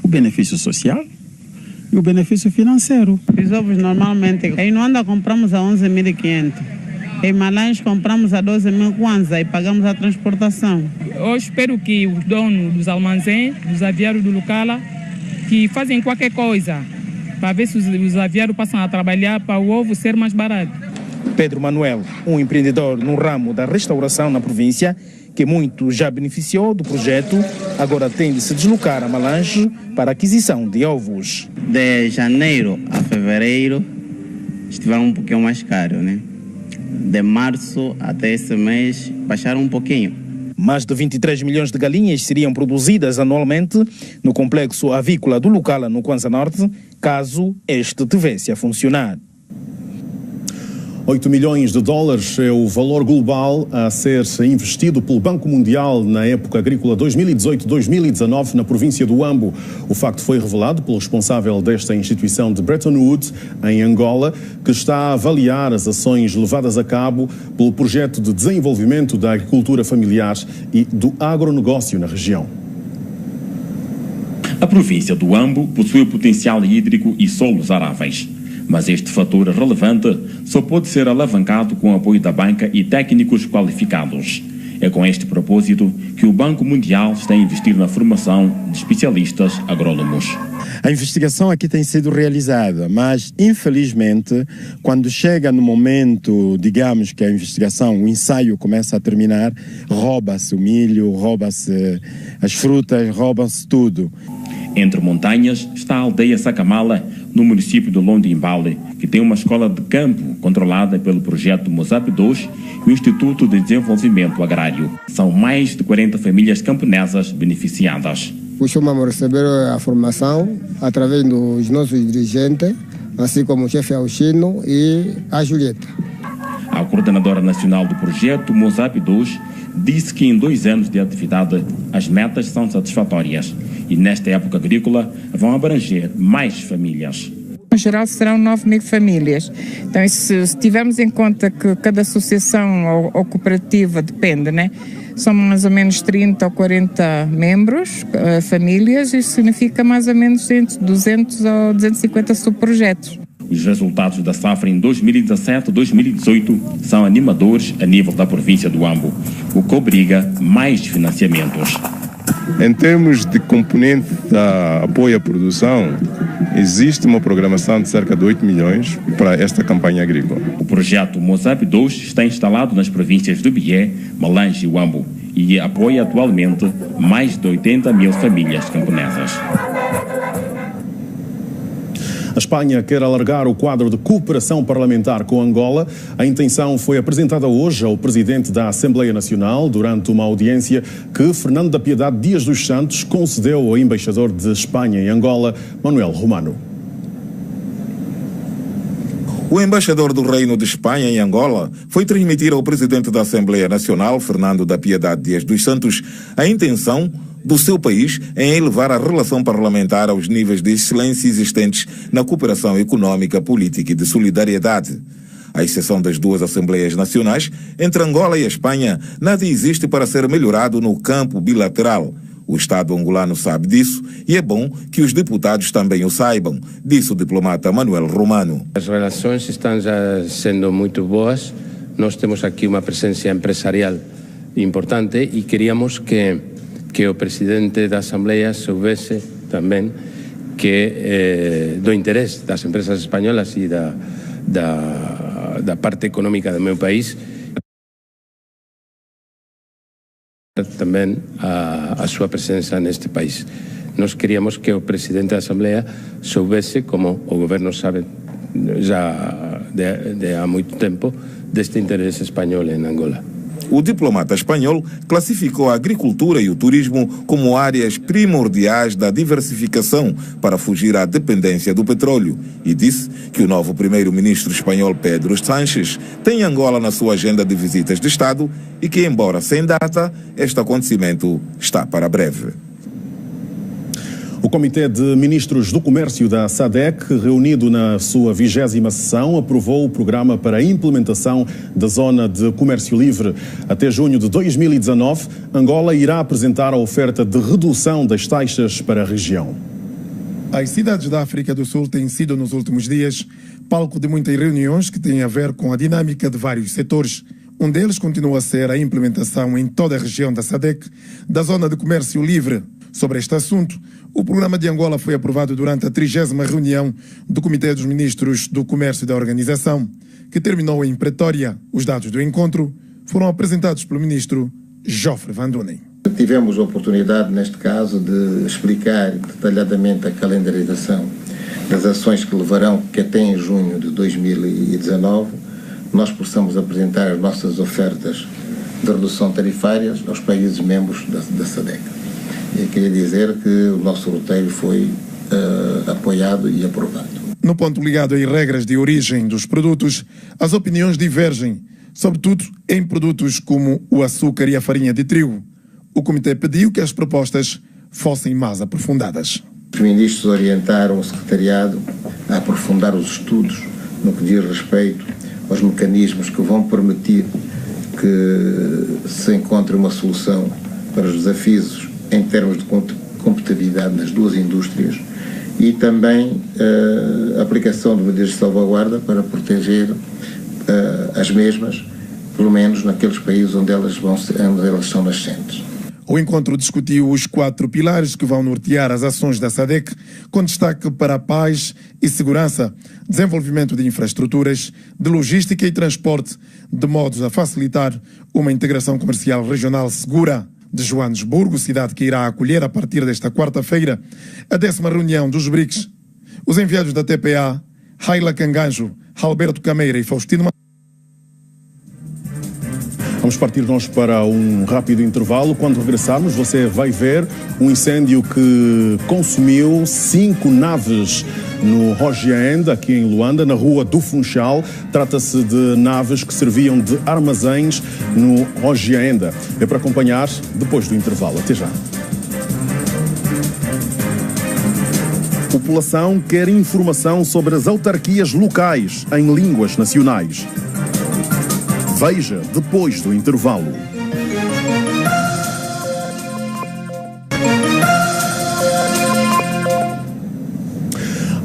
o benefício social e o benefício financeiro. Os ovos normalmente, em Luanda compramos a 11.500. Em Malães compramos a 12.000 kwanza e pagamos a transportação. Eu espero que os donos dos armazéns, dos aviários do Lucala, que fazem qualquer coisa para ver se os aviários passam a trabalhar para o ovo ser mais barato. Pedro Manuel, um empreendedor no ramo da restauração na província, que muito já beneficiou do projeto, agora tem de se deslocar a Malange para a aquisição de ovos. De janeiro a fevereiro estiveram um pouquinho mais caro, né? De março até esse mês baixaram um pouquinho. Mais de 23 milhões de galinhas seriam produzidas anualmente no complexo avícola do Lucala, no Kwanza Norte, caso este tivesse a funcionar. 8 milhões de dólares é o valor global a ser investido pelo Banco Mundial na época agrícola 2018-2019 na província do Ambo. O facto foi revelado pelo responsável desta instituição de Bretton Woods, em Angola, que está a avaliar as ações levadas a cabo pelo projeto de desenvolvimento da agricultura familiar e do agronegócio na região. A província do Ambo possui potencial hídrico e solos aráveis. Mas este fator relevante só pode ser alavancado com o apoio da banca e técnicos qualificados. É com este propósito que o Banco Mundial está a investir na formação de especialistas agrônomos. A investigação aqui tem sido realizada, mas infelizmente, quando chega no momento, digamos que a investigação, o ensaio começa a terminar, rouba-se o milho, rouba-se as frutas, rouba-se tudo. Entre montanhas está a aldeia Sacamala, no município de Londimbale, que tem uma escola de campo controlada pelo projeto Mozap 2 e o Instituto de Desenvolvimento Agrário. São mais de 40 famílias camponesas beneficiadas. Costumamos receber a formação através dos nossos dirigentes, assim como o chefe Alchino e a Julieta. A coordenadora nacional do projeto Mozap 2 disse que em 2 anos de atividade as metas são satisfatórias e nesta época agrícola vão abranger mais famílias. Em geral serão 9.000 famílias. Então, se tivermos em conta que cada associação ou cooperativa depende, né? São mais ou menos 30 ou 40 membros, famílias, isso significa mais ou menos entre 200 ou 250 subprojetos. Os resultados da safra em 2017-2018 são animadores a nível da província do Ambo, o que obriga mais financiamentos. Em termos de componente da apoio à produção, existe uma programação de cerca de 8 milhões para esta campanha agrícola. O projeto Mozap 2 está instalado nas províncias do Bié, Malange e Huambo e apoia atualmente mais de 80.000 famílias camponesas. A Espanha quer alargar o quadro de cooperação parlamentar com Angola. A intenção foi apresentada hoje ao presidente da Assembleia Nacional durante uma audiência que Fernando da Piedade Dias dos Santos concedeu ao embaixador de Espanha em Angola, Manuel Romano. O embaixador do Reino de Espanha em Angola foi transmitir ao presidente da Assembleia Nacional, Fernando da Piedade Dias dos Santos, a intenção do seu país em elevar a relação parlamentar aos níveis de excelência existentes na cooperação econômica, política e de solidariedade. À exceção das 2 Assembleias Nacionais, entre Angola e a Espanha, nada existe para ser melhorado no campo bilateral. O Estado angolano sabe disso e é bom que os deputados também o saibam, disse o diplomata Manuel Romano. As relações estão já sendo muito boas. Nós temos aqui uma presença empresarial importante e queríamos que o presidente da Assembleia soubesse também que do interesse das empresas espanholas e da parte econômica do meu país, também a sua presença neste país. Nós queríamos que o presidente da Assembleia soubesse, como o governo sabe já há muito tempo, deste interesse espanhol em Angola. O diplomata espanhol classificou a agricultura e o turismo como áreas primordiais da diversificação para fugir à dependência do petróleo e disse que o novo primeiro-ministro espanhol Pedro Sánchez tem Angola na sua agenda de visitas de Estado e que, embora sem data, este acontecimento está para breve. O Comitê de Ministros do Comércio da SADC, reunido na sua 20ª sessão, aprovou o programa para a implementação da Zona de Comércio Livre. Até junho de 2019, Angola irá apresentar a oferta de redução das taxas para a região. As cidades da África do Sul têm sido, nos últimos dias, palco de muitas reuniões que têm a ver com a dinâmica de vários setores. Um deles continua a ser a implementação em toda a região da SADC da Zona de Comércio Livre. Sobre este assunto, o programa de Angola foi aprovado durante a 30ª reunião do Comitê dos Ministros do Comércio da organização, que terminou em Pretória. Os dados do encontro foram apresentados pelo ministro Joffre Van Dunen. Tivemos a oportunidade, neste caso, de explicar detalhadamente a calendarização das ações que levarão que até em junho de 2019 nós possamos apresentar as nossas ofertas de redução tarifárias aos países membros da SADC. Eu queria dizer que o nosso roteiro foi apoiado e aprovado. No ponto ligado às regras de origem dos produtos, as opiniões divergem, sobretudo em produtos como o açúcar e a farinha de trigo. O Comitê pediu que as propostas fossem mais aprofundadas. Os ministros orientaram o Secretariado a aprofundar os estudos no que diz respeito aos mecanismos que vão permitir que se encontre uma solução para os desafios em termos de competitividade nas 2 indústrias e também a aplicação de medidas de salvaguarda para proteger as mesmas pelo menos naqueles países onde elas são nascentes. O encontro discutiu os 4 pilares que vão nortear as ações da SADC, com destaque para a paz e segurança, desenvolvimento de infraestruturas, de logística e transporte, de modos a facilitar uma integração comercial regional segura. De Joanesburgo, cidade que irá acolher a partir desta quarta-feira a 10ª reunião dos BRICS. Os enviados da TPA, Haila Canganjo, Alberto Cameira e Faustino. Vamos partir nós para um rápido intervalo. Quando regressarmos, você vai ver um incêndio que consumiu 5 naves no Rogiaenda, aqui em Luanda, na rua do Funchal. Trata-se de naves que serviam de armazéns no Rogiaenda. É para acompanhar depois do intervalo. Até já. A população quer informação sobre as autarquias locais em línguas nacionais. Veja depois do intervalo.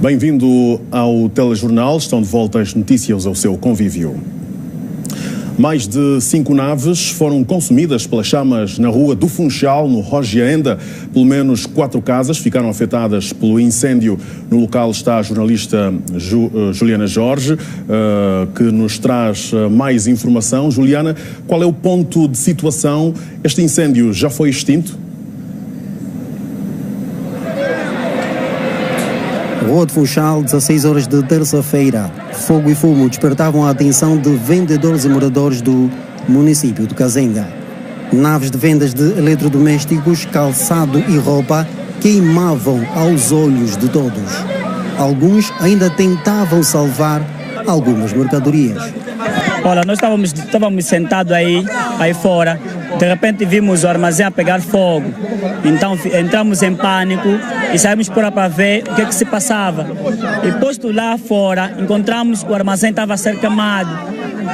Bem-vindo ao Telejornal. Estão de volta as notícias ao seu convívio. Mais de 5 naves foram consumidas pelas chamas na rua do Funchal, no Rogiaenda. Pelo menos 4 casas ficaram afetadas pelo incêndio. No local está a jornalista Juliana Jorge, que nos traz mais informação. Juliana, qual é o ponto de situação? Este incêndio já foi extinto? Rua de Funchal, 16 horas de terça-feira. Fogo e fumo despertavam a atenção de vendedores e moradores do município de Kazenga. Naves de vendas de eletrodomésticos, calçado e roupa queimavam aos olhos de todos. Alguns ainda tentavam salvar algumas mercadorias. Olha, nós estávamos sentados aí fora. De repente vimos o armazém a pegar fogo. Então entramos em pânico e saímos para ver o que se passava. E posto lá fora, encontramos que o armazém estava a ser queimado.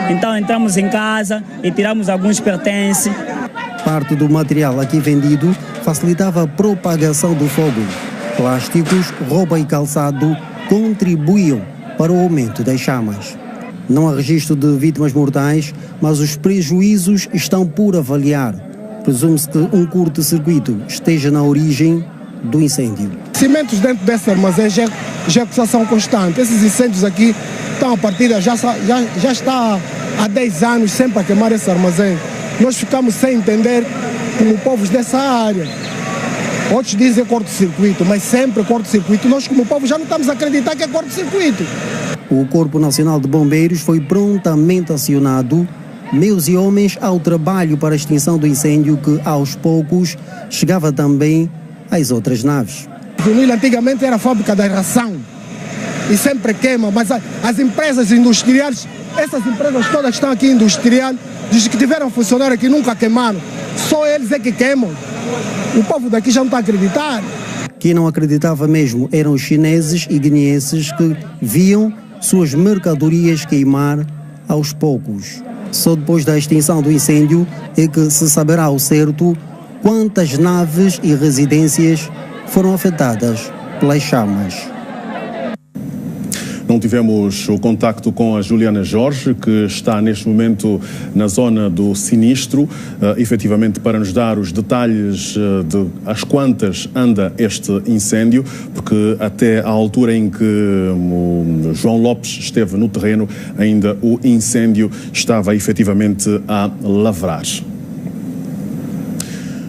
Então entramos em casa e tiramos alguns pertences. Parte do material aqui vendido facilitava a propagação do fogo. Plásticos, roupa e calçado contribuíam para o aumento das chamas. Não há registro de vítimas mortais, mas os prejuízos estão por avaliar. Presume-se que um curto-circuito esteja na origem do incêndio. Cimentos dentro desse armazém já é acusação constante. Esses incêndios aqui estão a partir, já está há 10 anos sempre a queimar esse armazém. Nós ficamos sem entender como povos dessa área. Outros dizem corto-circuito, mas sempre corto-circuito. Nós como povo já não estamos a acreditar que é corto-circuito. O Corpo Nacional de Bombeiros foi prontamente acionado, meios e homens ao trabalho para a extinção do incêndio que, aos poucos, chegava também às outras naves. O Nilo antigamente era a fábrica da ração e sempre queima, mas as empresas industriais, essas empresas todas que estão aqui industrial, dizem que tiveram funcionário aqui nunca queimaram, só eles é que queimam. O povo daqui já não está a acreditar. Quem não acreditava mesmo eram os chineses e guineenses que viam suas mercadorias queimar aos poucos. Só depois da extinção do incêndio é que se saberá ao certo quantas naves e residências foram afetadas pelas chamas. Não tivemos o contacto com a Juliana Jorge, que está neste momento na zona do sinistro, efetivamente para nos dar os detalhes de às quantas anda este incêndio, porque até à altura em que o João Lopes esteve no terreno, ainda o incêndio estava efetivamente a lavrar.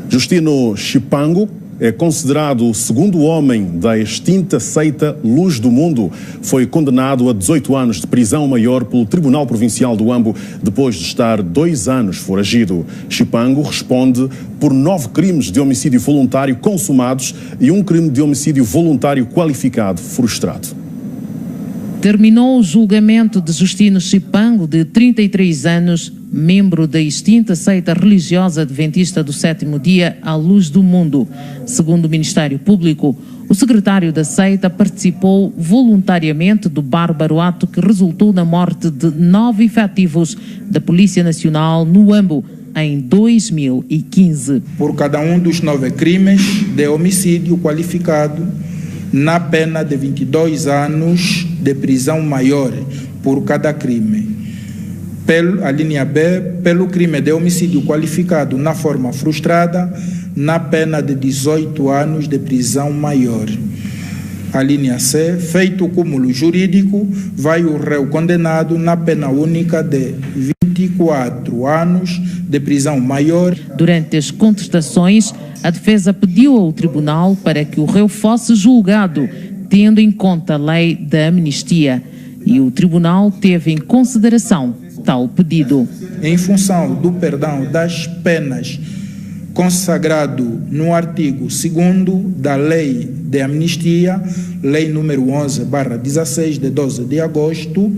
Justino Chipango é considerado o segundo homem da extinta seita Luz do Mundo. Foi condenado a 18 anos de prisão maior pelo Tribunal Provincial do Ambo, depois de estar 2 anos foragido. Chipango responde por 9 crimes de homicídio voluntário consumados e 1 crime de homicídio voluntário qualificado frustrado. Terminou o julgamento de Justino Chipango, de 33 anos, membro da extinta seita religiosa adventista do 7º dia, à Luz do Mundo. Segundo o Ministério Público, o secretário da seita participou voluntariamente do bárbaro ato que resultou na morte de 9 efetivos da Polícia Nacional no Ambo, em 2015. Por cada um dos 9 crimes de homicídio qualificado, na pena de 22 anos de prisão maior por cada crime. A linha B, pelo crime de homicídio qualificado na forma frustrada, na pena de 18 anos de prisão maior. A linha C, feito o cúmulo jurídico, vai o réu condenado na pena única de 24 anos de prisão maior. Durante as contestações, a defesa pediu ao tribunal para que o réu fosse julgado, tendo em conta a lei da amnistia, e o tribunal teve em consideração tal pedido. Em função do perdão das penas consagrado no artigo 2º da Lei de Amnistia, Lei número 11/16 de 12 de agosto,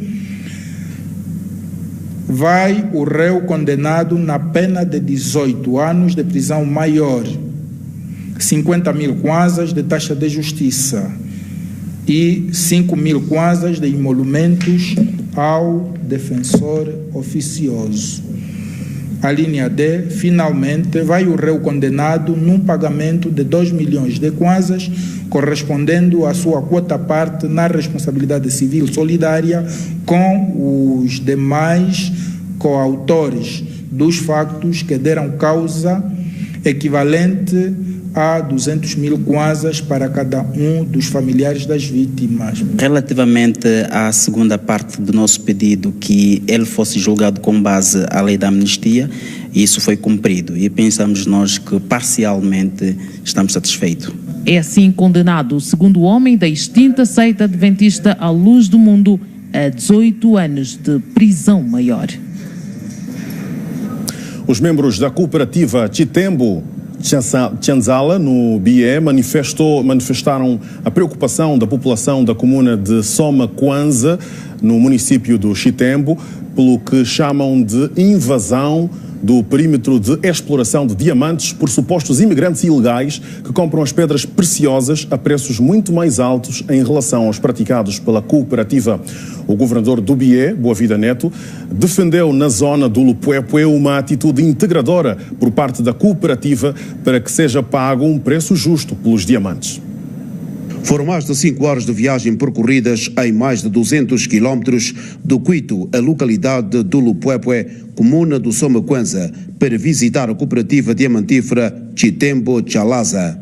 vai o réu condenado na pena de 18 anos de prisão maior, 50.000 kwanzas de taxa de justiça e 5.000 kwanzas de emolumentos ao defensor oficioso. A linha D, finalmente, vai o réu condenado num pagamento de 2 milhões de kwanzas, correspondendo à sua quota parte na responsabilidade civil solidária com os demais coautores dos factos que deram causa, equivalente a 200.000 kwanzas para cada um dos familiares das vítimas. Relativamente à segunda parte do nosso pedido, que ele fosse julgado com base à lei da amnistia, isso foi cumprido e pensamos nós que parcialmente estamos satisfeitos. É assim condenado o segundo homem da extinta seita adventista à Luz do Mundo a 18 anos de prisão maior. Os membros da cooperativa Chitembo Tchanzala, no BIE, manifestaram a preocupação da população da comuna de Soma Kwanza, no município do Chitembo, pelo que chamam de invasão do perímetro de exploração de diamantes por supostos imigrantes ilegais que compram as pedras preciosas a preços muito mais altos em relação aos praticados pela cooperativa. O governador do BIE, Boa Vida Neto, defendeu na zona do Lupuepué uma atitude integradora por parte da cooperativa para que seja pago um preço justo pelos diamantes. Foram mais de 5 horas de viagem percorridas em mais de 200 quilómetros do Cuito, a localidade do Lupuepué, comuna do Soma Kwanza, para visitar a cooperativa diamantífera Chitembo Chalaza.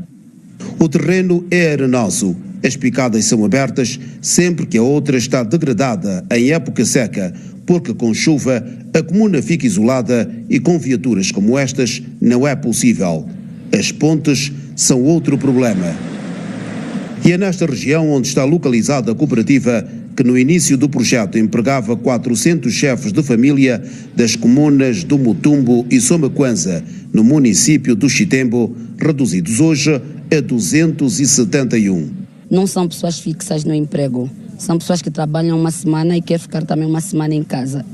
O terreno é arenoso, as picadas são abertas sempre que a outra está degradada em época seca, porque com chuva a comuna fica isolada e com viaturas como estas não é possível. As pontes são outro problema. E é nesta região onde está localizada a cooperativa que no início do projeto empregava 400 chefes de família das comunas do Mutumbo e Soma Kwanza, no município do Chitembo, reduzidos hoje a 271. Não são pessoas fixas no emprego, são pessoas que trabalham uma semana e querem ficar também uma semana em casa.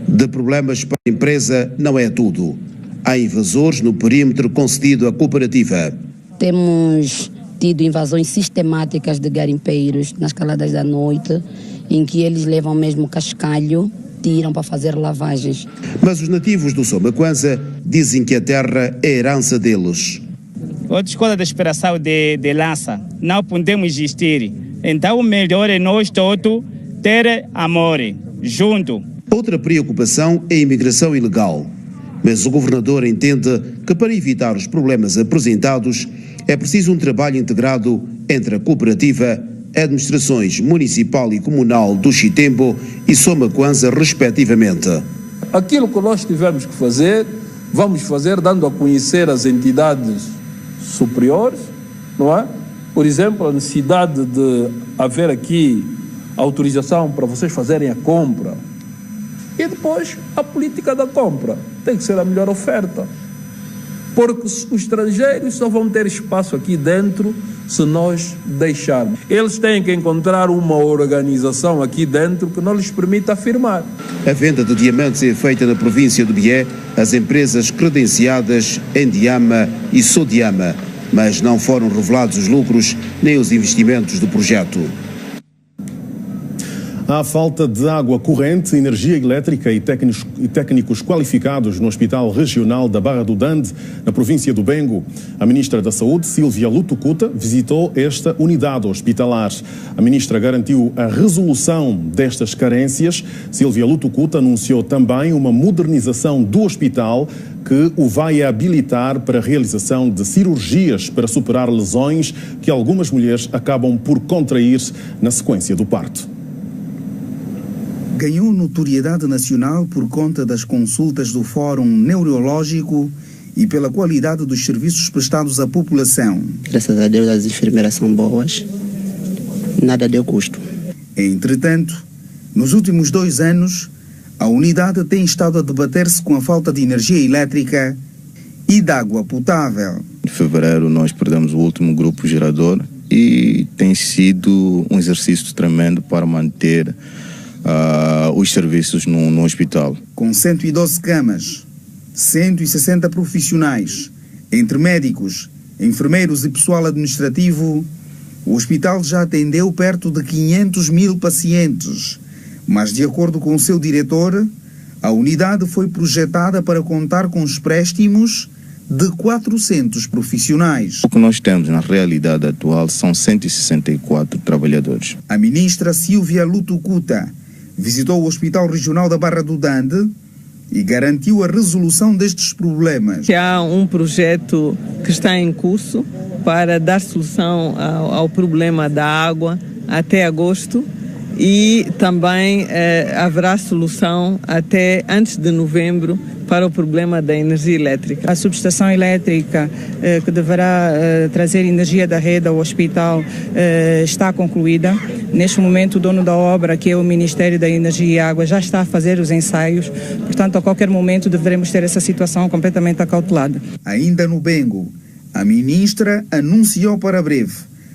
De problemas para a empresa não é tudo. Há invasores no perímetro concedido à cooperativa. Temos tido invasões sistemáticas de garimpeiros nas caladas da noite, em que eles levam mesmo cascalho, tiram para fazer lavagens. Mas os nativos do Soma Kwanza dizem que a terra é herança deles. Outra escola de expiração de lança não podemos existir. Então o melhor é nós todos ter amor junto. Outra preocupação é a imigração ilegal. Mas o governador entende que para evitar os problemas apresentados é preciso um trabalho integrado entre a cooperativa, administrações municipal e comunal do Chitembo e Soma Kwanza, respectivamente. Aquilo que nós tivermos que fazer, vamos fazer dando a conhecer as entidades superiores, não é? Por exemplo, a necessidade de haver aqui autorização para vocês fazerem a compra. E depois, a política da compra tem que ser a melhor oferta. Porque os estrangeiros só vão ter espaço aqui dentro se nós deixarmos. Eles têm que encontrar uma organização aqui dentro que não lhes permita afirmar. A venda de diamantes é feita na província do Bié, as empresas credenciadas Endiama e Sodiama, mas não foram revelados os lucros nem os investimentos do projeto. Há falta de água corrente, energia elétrica e técnicos qualificados no Hospital Regional da Barra do Dande, na província do Bengo. A Ministra da Saúde, Sílvia Lutucuta, visitou esta unidade hospitalar. A Ministra garantiu a resolução destas carências. Sílvia Lutucuta anunciou também uma modernização do hospital que o vai habilitar para a realização de cirurgias para superar lesões que algumas mulheres acabam por contrair na sequência do parto. Ganhou notoriedade nacional por conta das consultas do Fórum Neurológico e pela qualidade dos serviços prestados à população. Graças a Deus as enfermeiras são boas, nada deu custo. Entretanto, nos últimos 2 anos, a unidade tem estado a debater-se com a falta de energia elétrica e de água potável. Em fevereiro nós perdemos o último grupo gerador e tem sido um exercício tremendo para manter os serviços no hospital. Com 112 camas, 160 profissionais, entre médicos, enfermeiros e pessoal administrativo, o hospital já atendeu perto de 500 mil pacientes. Mas, de acordo com o seu diretor, a unidade foi projetada para contar com os préstimos de 400 profissionais. O que nós temos na realidade atual são 164 trabalhadores. A ministra Sílvia Lutucuta visitou o Hospital Regional da Barra do Dande e garantiu a resolução destes problemas. Há um projeto que está em curso para dar solução ao problema da água até agosto e também haverá solução até antes de novembro para o problema da energia elétrica. A subestação elétrica que deverá trazer energia da rede ao hospital está concluída. Neste momento o dono da obra, que é o Ministério da Energia e Água, já está a fazer os ensaios. Portanto, a qualquer momento deveremos ter essa situação completamente acautelada. Ainda no Bengo, a ministra anunciou para breve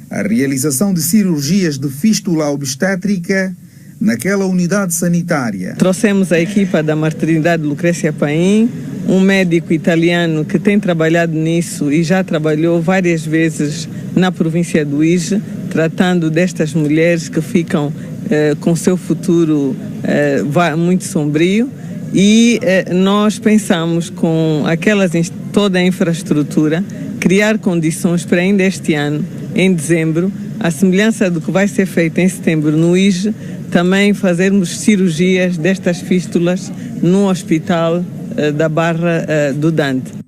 a realização de cirurgias de fístula obstétrica naquela unidade sanitária. Trouxemos a equipa da maternidade Lucrécia Paim, um médico italiano que tem trabalhado nisso e já trabalhou várias vezes na província do Ije, tratando destas mulheres que ficam com seu futuro muito sombrio. E nós pensamos, com toda a infraestrutura, criar condições para ainda este ano, em dezembro, à semelhança do que vai ser feito em setembro no Ije, também fazermos cirurgias destas fístulas no Hospital da Barra do Dande.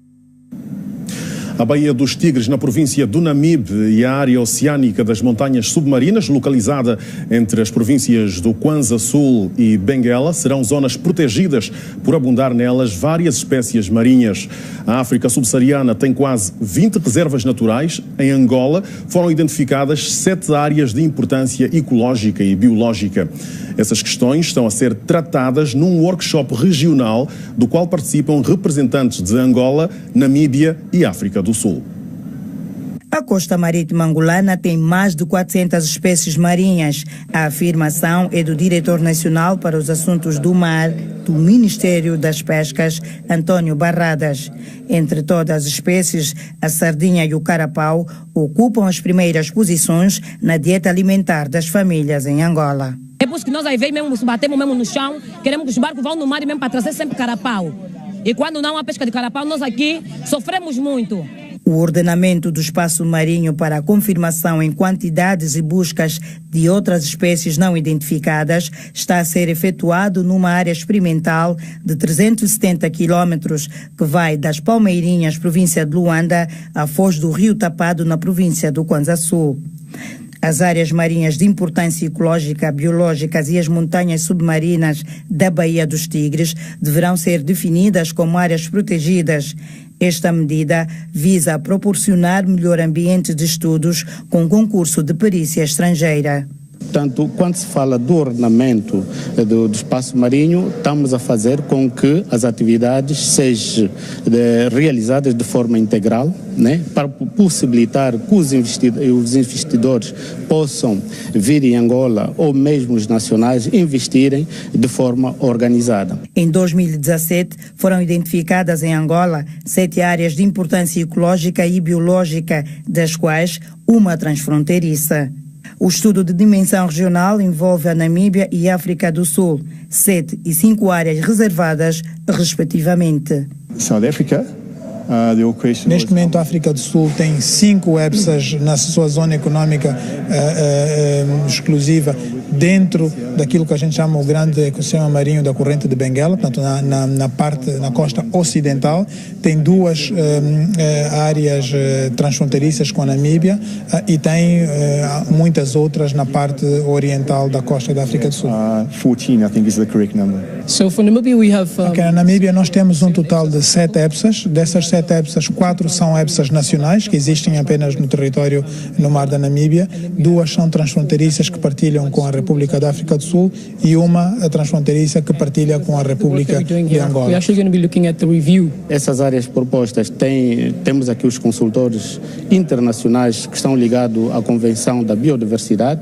A Baía dos Tigres, na província do Namibe, e a área oceânica das montanhas submarinas, localizada entre as províncias do Kwanza Sul e Benguela, serão zonas protegidas por abundar nelas várias espécies marinhas. A África subsaariana tem quase 20 reservas naturais. Em Angola foram identificadas 7 áreas de importância ecológica e biológica. Essas questões estão a ser tratadas num workshop regional do qual participam representantes de Angola, Namíbia e África do Sul. A costa marítima angolana tem mais de 400 espécies marinhas. A afirmação é do diretor nacional para os assuntos do mar do Ministério das Pescas, Antônio Barradas. Entre todas as espécies, a sardinha e o carapau ocupam as primeiras posições na dieta alimentar das famílias em Angola. É por isso que nós aí mesmo batemos mesmo no chão, queremos que os barcos vão no mar e mesmo para trazer sempre carapau. E quando não há pesca de carapau, nós aqui sofremos muito. O ordenamento do espaço marinho para a confirmação em quantidades e buscas de outras espécies não identificadas está a ser efetuado numa área experimental de 370 quilômetros que vai das Palmeirinhas, província de Luanda, à foz do Rio Tapado, na província do Kwanza Sul. As áreas marinhas de importância ecológica, biológicas e as montanhas submarinas da Baía dos Tigres deverão ser definidas como áreas protegidas. Esta medida visa proporcionar melhor ambiente de estudos com concurso de perícia estrangeira. Portanto, quando se fala do ordenamento do espaço marinho, estamos a fazer com que as atividades sejam realizadas de forma integral, né, para possibilitar que os investidores possam vir em Angola ou mesmo os nacionais investirem de forma organizada. Em 2017, foram identificadas em Angola 7 áreas de importância ecológica e biológica, das quais uma transfronteiriça. O estudo de dimensão regional envolve a Namíbia e a África do Sul, 7 e 5 áreas reservadas, respectivamente. South Africa. Neste momento, a África do Sul tem 5 EPSAs na sua zona econômica exclusiva, dentro daquilo que a gente chama o grande ecossistema marinho da corrente de Benguela, portanto na costa ocidental. Tem 2 áreas transfronteiriças com a Namíbia e tem muitas outras na parte oriental da costa da África do Sul. 14, I think is the correct number. So for Namibia we have na Namíbia nós temos um total de 7 EPSAs. Dessas 7 EPSAs, 4 são EPSAs nacionais, que existem apenas no território no mar da Namíbia. 2 são transfronteiriças que partilham com a República da África do Sul e uma transfronteiriça que partilha com a República de Angola. Essas áreas propostas temos aqui os consultores internacionais que estão ligados à Convenção da Biodiversidade.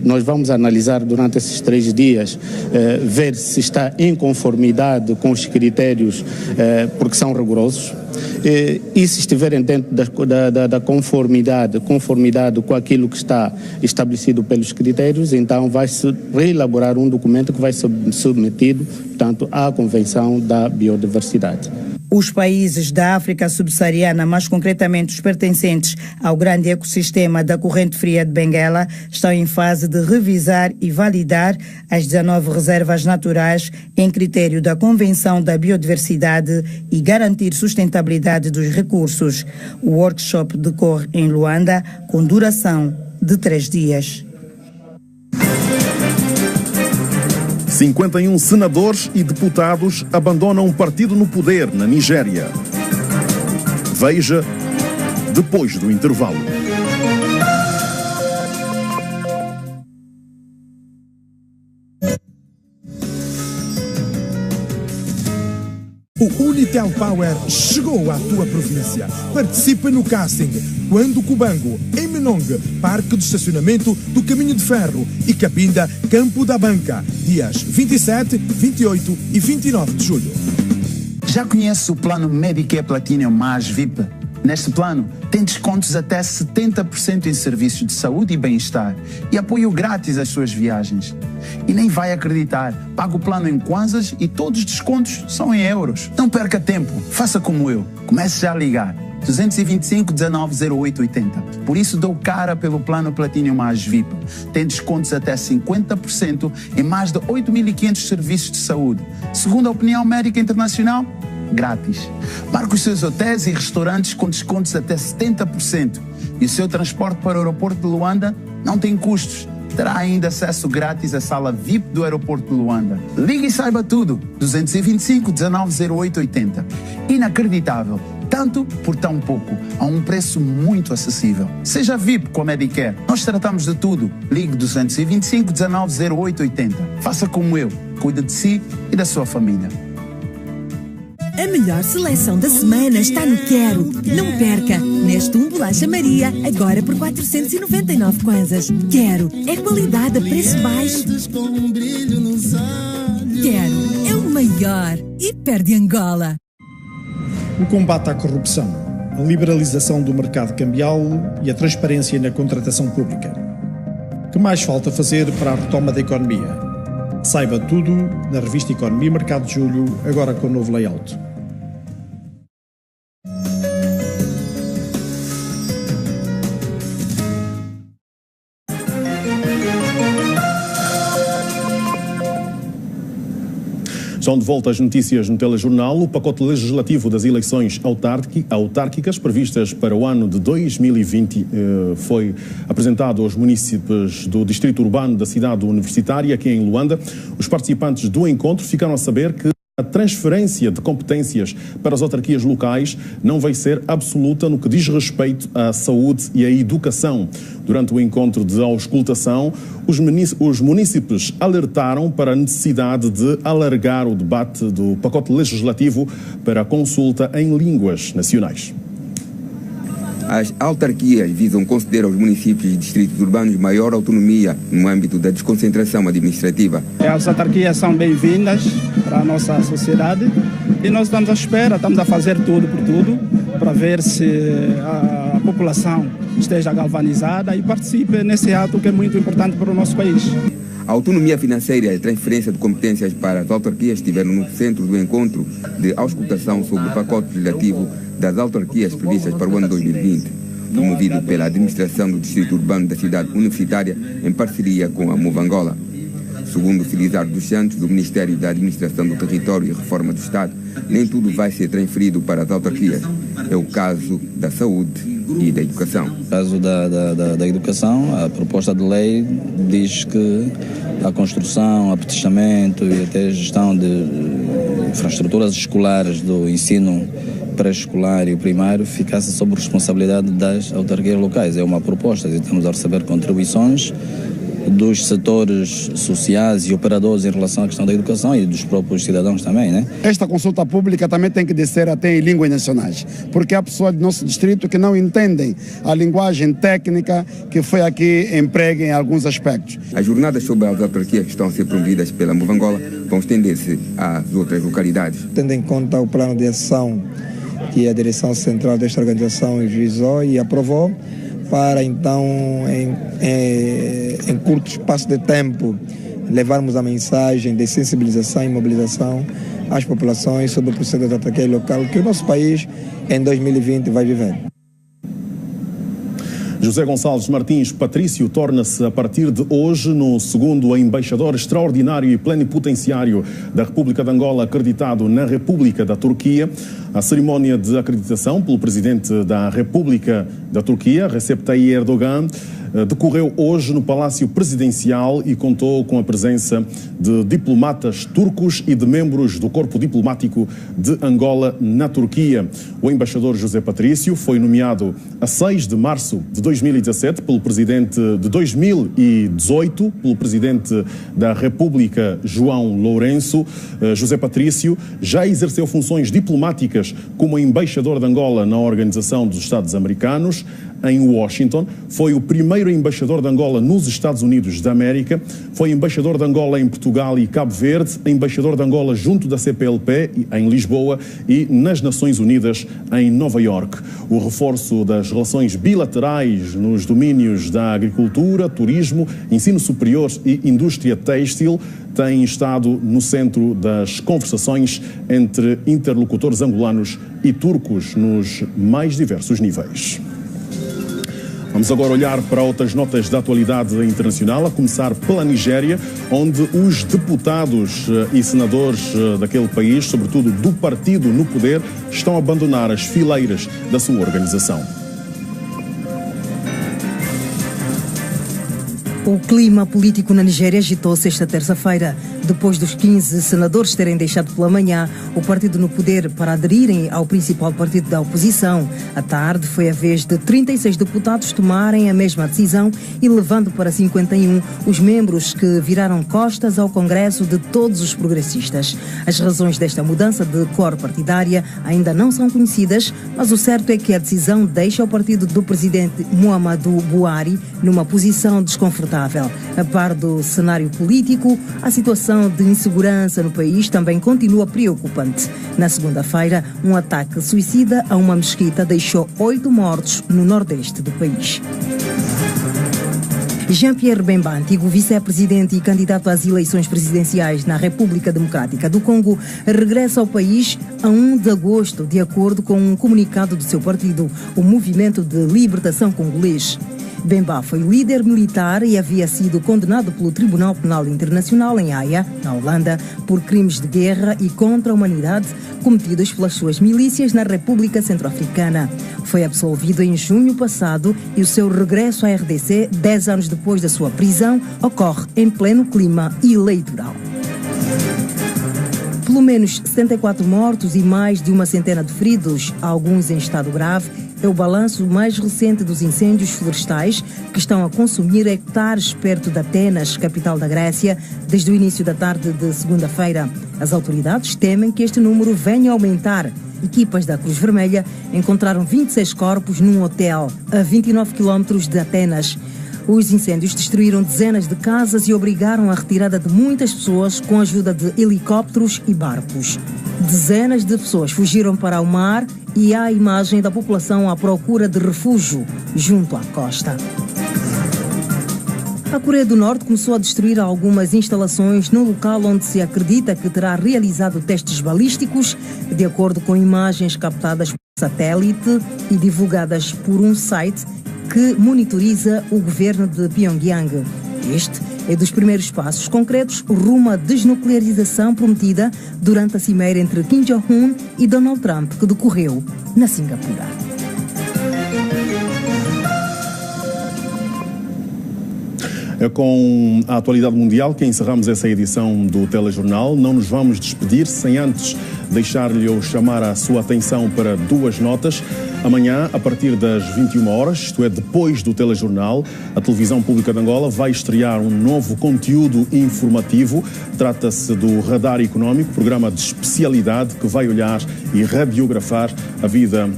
Nós vamos analisar durante esses 3 dias, ver se está em conformidade com os critérios, porque são rigorosos. E se estiverem dentro da conformidade com aquilo que está estabelecido pelos critérios, então vai-se reelaborar um documento que vai ser submetido, portanto, à Convenção da Biodiversidade. Os países da África subsaariana, mais concretamente os pertencentes ao grande ecossistema da corrente fria de Benguela, estão em fase de revisar e validar as 19 reservas naturais em critério da Convenção da Biodiversidade e garantir sustentabilidade dos recursos. O workshop decorre em Luanda com duração de 3 dias. 51 senadores e deputados abandonam um partido no poder na Nigéria. Veja depois do intervalo. O Unitel Power chegou à tua província. Participa no casting Quando Cubango, em Menongue, Parque de Estacionamento do Caminho de Ferro e Cabinda, Campo da Banca, dias 27, 28 e 29 de julho. Já conhece o plano Medicare Platinum mais VIP? Neste plano, tem descontos até 70% em serviços de saúde e bem-estar e apoio grátis às suas viagens. E nem vai acreditar, paga o plano em kwanzas e todos os descontos são em euros. Não perca tempo, faça como eu. Comece já a ligar. 225 19 08 80. Por isso dou cara pelo plano Platinum mais VIP. Tem descontos até 50% em mais de 8.500 serviços de saúde. Segundo a opinião médica internacional, grátis. Marque os seus hotéis e restaurantes com descontos até 70%. E o seu transporte para o aeroporto de Luanda não tem custos. Terá ainda acesso grátis à sala VIP do aeroporto de Luanda. Ligue e saiba tudo. 225 19 08 80. Inacreditável. Tanto por tão pouco, a um preço muito acessível. Seja VIP com a Medicare. Nós tratamos de tudo. Ligue 225 19 08 80. Faça como eu. Cuide de si e da sua família. A melhor seleção da semana está no Quero. Não perca! Neste Bolacha Maria, agora por 499 kwanzas. Quero. É qualidade a preço baixo. Quero. É o maior. E perde Angola. O combate à corrupção, a liberalização do mercado cambial e a transparência na contratação pública. Que mais falta fazer para a retoma da economia? Saiba tudo na revista Economia e Mercado de Julho, agora com o novo layout. Estão de volta as notícias no telejornal. O pacote legislativo das eleições autárquicas previstas para o ano de 2020 foi apresentado aos munícipes do Distrito Urbano da cidade universitária, aqui em Luanda. Os participantes do encontro ficaram a saber que a transferência de competências para as autarquias locais não vai ser absoluta no que diz respeito à saúde e à educação. Durante o encontro de auscultação, os munícipes alertaram para a necessidade de alargar o debate do pacote legislativo para a consulta em línguas nacionais. As autarquias visam conceder aos municípios e distritos urbanos maior autonomia no âmbito da desconcentração administrativa. As autarquias são bem-vindas para a nossa sociedade e nós estamos à espera, estamos a fazer tudo por tudo para ver se a população esteja galvanizada e participe nesse ato que é muito importante para o nosso país. A autonomia financeira e a transferência de competências para as autarquias estiveram no centro do encontro de auscultação sobre o pacote legislativo das autarquias previstas para o ano 2020, promovido pela administração do Distrito Urbano da Cidade Universitária em parceria com a Movangola. Segundo Felizardo dos Santos, do Ministério da Administração do Território e Reforma do Estado, nem tudo vai ser transferido para as autarquias. É o caso da saúde e da educação. No caso da educação, a proposta de lei diz que a construção, apetechamento e até a gestão de infraestruturas escolares do ensino pré-escolar e primário ficasse sob responsabilidade das autarquias locais. É uma proposta e estamos a receber contribuições dos setores sociais e operadores em relação à questão da educação e dos próprios cidadãos também, né? Esta consulta pública também tem que descer até em línguas nacionais, porque há pessoas do nosso distrito que não entendem a linguagem técnica que foi aqui emprega em alguns aspectos. As jornadas sobre as autarquias que estão a ser promovidas pela Movangola vão estender-se às outras localidades. Tendo em conta o plano de ação que a direção central desta organização revisou e aprovou, para então, em curto espaço de tempo, levarmos a mensagem de sensibilização e mobilização às populações sobre o processo da autarquia local que o nosso país, em 2020, vai viver. José Gonçalves Martins Patrício torna-se a partir de hoje no segundo embaixador extraordinário e plenipotenciário da República de Angola acreditado na República da Turquia. A cerimónia de acreditação pelo presidente da República da Turquia, Recep Tayyip Erdogan, decorreu hoje no Palácio Presidencial e contou com a presença de diplomatas turcos e de membros do Corpo Diplomático de Angola na Turquia. O embaixador José Patrício foi nomeado a 6 de março de 2017 pelo presidente de 2018, pelo presidente da República, João Lourenço. José Patrício já exerceu funções diplomáticas como embaixador de Angola na Organização dos Estados Americanos, em Washington, foi o primeiro embaixador de Angola nos Estados Unidos da América, foi embaixador de Angola em Portugal e Cabo Verde, embaixador de Angola junto da CPLP em Lisboa e nas Nações Unidas em Nova Iorque. O reforço das relações bilaterais nos domínios da agricultura, turismo, ensino superior e indústria têxtil tem estado no centro das conversações entre interlocutores angolanos e turcos nos mais diversos níveis. Vamos agora olhar para outras notas da atualidade internacional, a começar pela Nigéria, onde os deputados e senadores daquele país, sobretudo do partido no poder, estão a abandonar as fileiras da sua organização. O clima político na Nigéria agitou-se esta terça-feira, depois dos 15 senadores terem deixado pela manhã o partido no poder para aderirem ao principal partido da oposição. À tarde foi a vez de 36 deputados tomarem a mesma decisão e levando para 51 os membros que viraram costas ao Congresso de todos os progressistas. As razões desta mudança de cor partidária ainda não são conhecidas, mas o certo é que a decisão deixa o partido do presidente Muhammadu Buhari numa posição desconfortável. A par do cenário político, a situação de insegurança no país também continua preocupante. Na segunda-feira, um ataque suicida a uma mesquita deixou 8 mortos no nordeste do país. Jean-Pierre Bemba, antigo vice-presidente e candidato às eleições presidenciais na República Democrática do Congo, regressa ao país a 1 de agosto, de acordo com um comunicado do seu partido, o Movimento de Libertação Congolês. Bemba foi líder militar e havia sido condenado pelo Tribunal Penal Internacional em Haia, na Holanda, por crimes de guerra e contra a humanidade cometidos pelas suas milícias na República Centro-Africana. Foi absolvido em junho passado e o seu regresso à RDC, 10 anos depois da sua prisão, ocorre em pleno clima eleitoral. Pelo menos 74 mortos e mais de uma centena de feridos, alguns em estado grave, é o balanço mais recente dos incêndios florestais que estão a consumir hectares perto de Atenas, capital da Grécia, desde o início da tarde de segunda-feira. As autoridades temem que este número venha a aumentar. Equipas da Cruz Vermelha encontraram 26 corpos num hotel a 29 quilómetros de Atenas. Os incêndios destruíram dezenas de casas e obrigaram a retirada de muitas pessoas com a ajuda de helicópteros e barcos. Dezenas de pessoas fugiram para o mar e há a imagem da população à procura de refúgio junto à costa. A Coreia do Norte começou a destruir algumas instalações no local onde se acredita que terá realizado testes balísticos, de acordo com imagens captadas por satélite e divulgadas por um site que monitoriza o governo de Pyongyang. Este é dos primeiros passos concretos rumo à desnuclearização prometida durante a cimeira entre Kim Jong-un e Donald Trump, que decorreu na Singapura. É com a atualidade mundial que encerramos essa edição do Telejornal. Não nos vamos despedir sem antes deixar-lhe ou chamar a sua atenção para duas notas. Amanhã, a partir das 21 horas, isto é, depois do Telejornal, a Televisão Pública de Angola vai estrear um novo conteúdo informativo. Trata-se do Radar Económico, programa de especialidade que vai olhar e radiografar a vida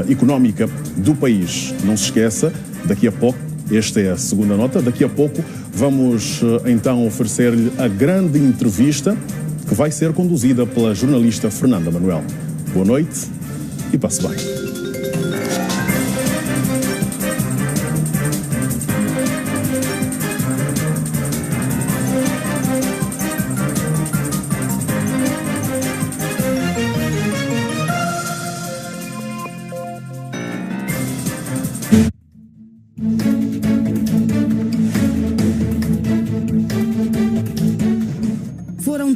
económica do país. Não se esqueça, daqui a pouco, esta é a segunda nota, daqui a pouco vamos então oferecer-lhe a grande entrevista que vai ser conduzida pela jornalista Fernanda Manuel. Boa noite e passe bem.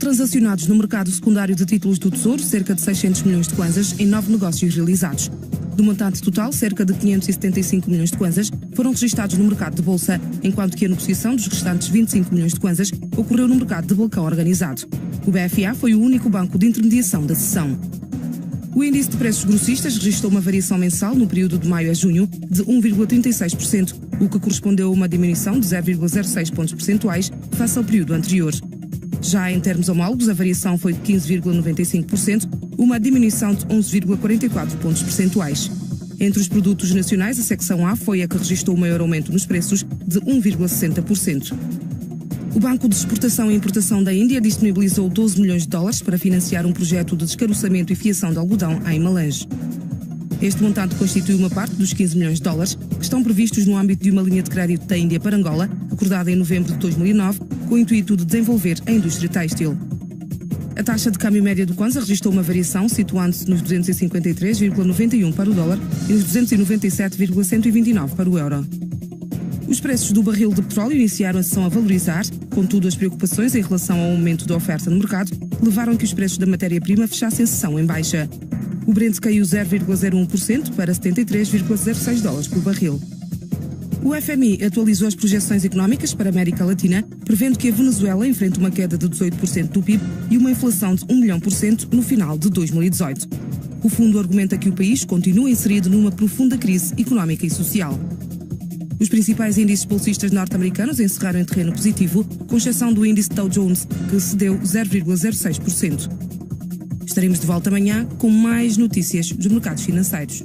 Transacionados no mercado secundário de títulos do Tesouro, cerca de 600 milhões de kwanzas em 9 negócios realizados. Do montante total, cerca de 575 milhões de kwanzas foram registados no mercado de bolsa, enquanto que a negociação dos restantes 25 milhões de kwanzas ocorreu no mercado de balcão organizado. O BFA foi o único banco de intermediação da sessão. O índice de preços grossistas registrou uma variação mensal no período de maio a junho de 1,36%, o que correspondeu a uma diminuição de 0,06 pontos percentuais face ao período anterior. Já em termos homólogos, a variação foi de 15,95%, uma diminuição de 11,44 pontos percentuais. Entre os produtos nacionais, a secção A foi a que registrou o maior aumento nos preços, de 1,60%. O Banco de Exportação e Importação da Índia disponibilizou 12 milhões de dólares para financiar um projeto de descaroçamento e fiação de algodão em Malange. Este montante constitui uma parte dos 15 milhões de dólares que estão previstos no âmbito de uma linha de crédito da Índia para Angola, acordada em novembro de 2009, com o intuito de desenvolver a indústria têxtil. A taxa de câmbio média do kwanza registrou uma variação, situando-se nos 253,91 para o dólar e nos 297,129 para o euro. Os preços do barril de petróleo iniciaram a sessão a valorizar, contudo as preocupações em relação ao aumento da oferta no mercado levaram que os preços da matéria-prima fechassem a sessão em baixa. O Brent caiu 0,01% para 73,06 dólares por barril. O FMI atualizou as projeções económicas para a América Latina, prevendo que a Venezuela enfrente uma queda de 18% do PIB e uma inflação de 1 milhão por cento no final de 2018. O fundo argumenta que o país continua inserido numa profunda crise económica e social. Os principais índices bolsistas norte-americanos encerraram em terreno positivo, com exceção do índice Dow Jones, que cedeu 0,06%. Estaremos de volta amanhã com mais notícias dos mercados financeiros.